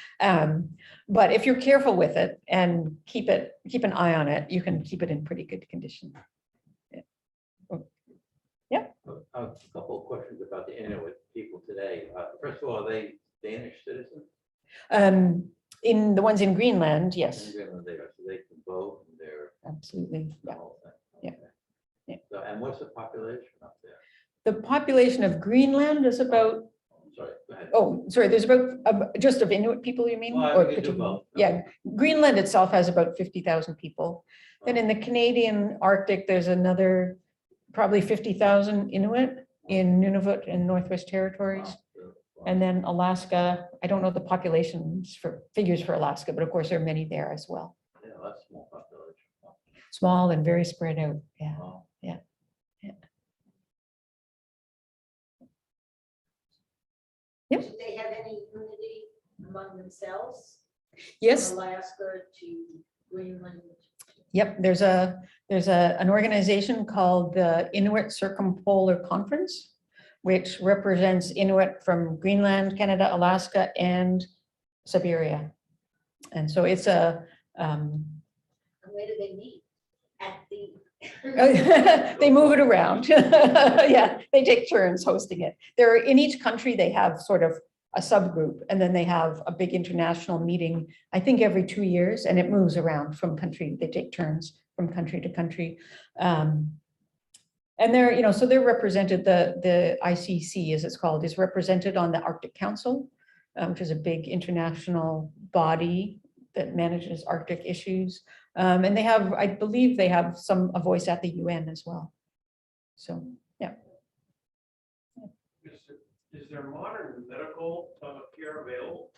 But if you're careful with it and keep an eye on it, you can keep it in pretty good condition. Yeah. A couple of questions about the Inuit people today. First of all, are they Danish citizens? In the ones in Greenland, yes. In Greenland, they are, so they can vote, and they're Absolutely. the Yeah. whole thing. Yeah. Okay. Yeah. So, and what's the population up there? The population of Greenland is about, I'm sorry, go ahead. sorry, there's about, just of Inuit people, you mean? Well, Or we could do particular- both. Yeah, Greenland itself has about 50,000 people. Then in the Canadian Arctic, there's another probably 50,000 Inuit in Nunavut and Northwest Territories. And then Alaska, I don't know the figures for Alaska, but of course there are many there as well. Yeah, that's a small population. Small and very spread out. Yeah. Oh. Yeah. Yeah. Yep. Do they have any unity among themselves? Yes. From Alaska to Greenland. Yep, there's an organization called the Inuit Circumpolar Conference, which represents Inuit from Greenland, Canada, Alaska, and Siberia. And so it's a, And where do they meet? At the. they move it around. Yeah, they take turns hosting it. In each country, they have sort of a subgroup, and then they have a big international meeting, I think every 2 years, and it moves around from country. They take turns from country to country. And they're, so they're represented, the ICC, as it's called, is represented on the Arctic Council, which is a big international body that manages Arctic issues. And they have, I believe they have a voice at the UN as well. So, yeah. Is there modern medical care available?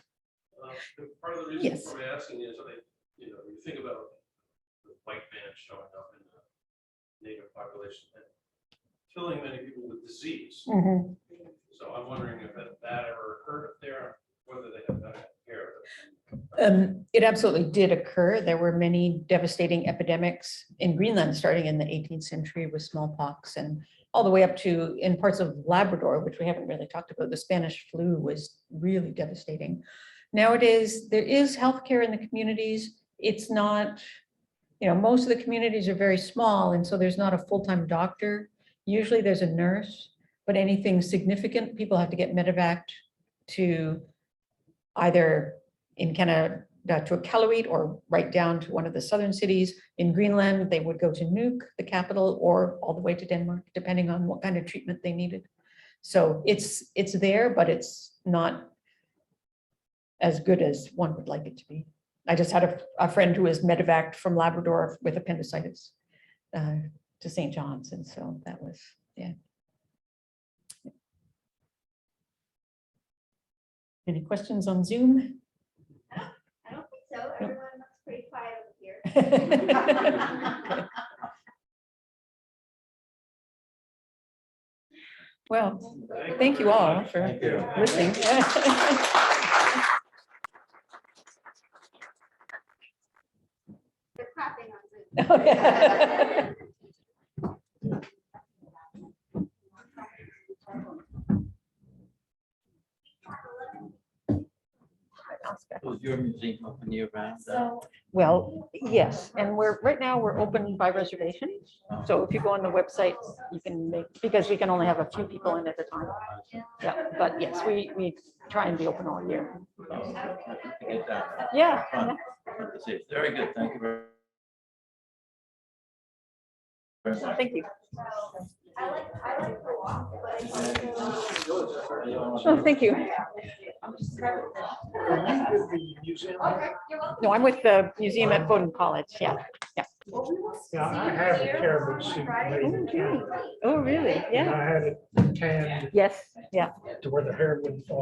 Part of the reason Yes. for me asking is, you think about the white man showing up in the native population and killing many people with disease. Mhm. So I'm wondering if that ever occurred up there, whether they have medical care. It absolutely did occur. There were many devastating epidemics in Greenland, starting in the 18th century with smallpox, and all the way up to in parts of Labrador, which we haven't really talked about. The Spanish flu was really devastating. Nowadays, there is healthcare in the communities. It's not, most of the communities are very small, and so there's not a full-time doctor. Usually there's a nurse, but anything significant, people have to get medevaced to either in Canada to Iqaluit or right down to one of the southern cities. In Greenland, they would go to Nuuk, the capital, or all the way to Denmark, depending on what kind of treatment they needed. So it's there, but it's not as good as one would like it to be. I just had a friend who was medevaced from Labrador with appendicitis to St. John's, and so that was, yeah. Any questions on Zoom? I don't think so. Everyone looks pretty quiet over here. Well, thank you all for Thank you. listening. They're clapping on Zoom. Was your museum open year round? Well, yes, and right now we're open by reservation. So if you go on the website, you can because we can only have a few people in at a time. Yeah, but yes, we try and be open all year. Yeah. Very good. Thank you very much. Thank you. I like the walk, but Oh, thank you. No, I'm with the museum at Bowdoin College. Yeah. Yeah, I have a caribou suit made in Canada. Oh, really? And Yeah. I had it tanned Yes. Yeah. to where the hair wouldn't fall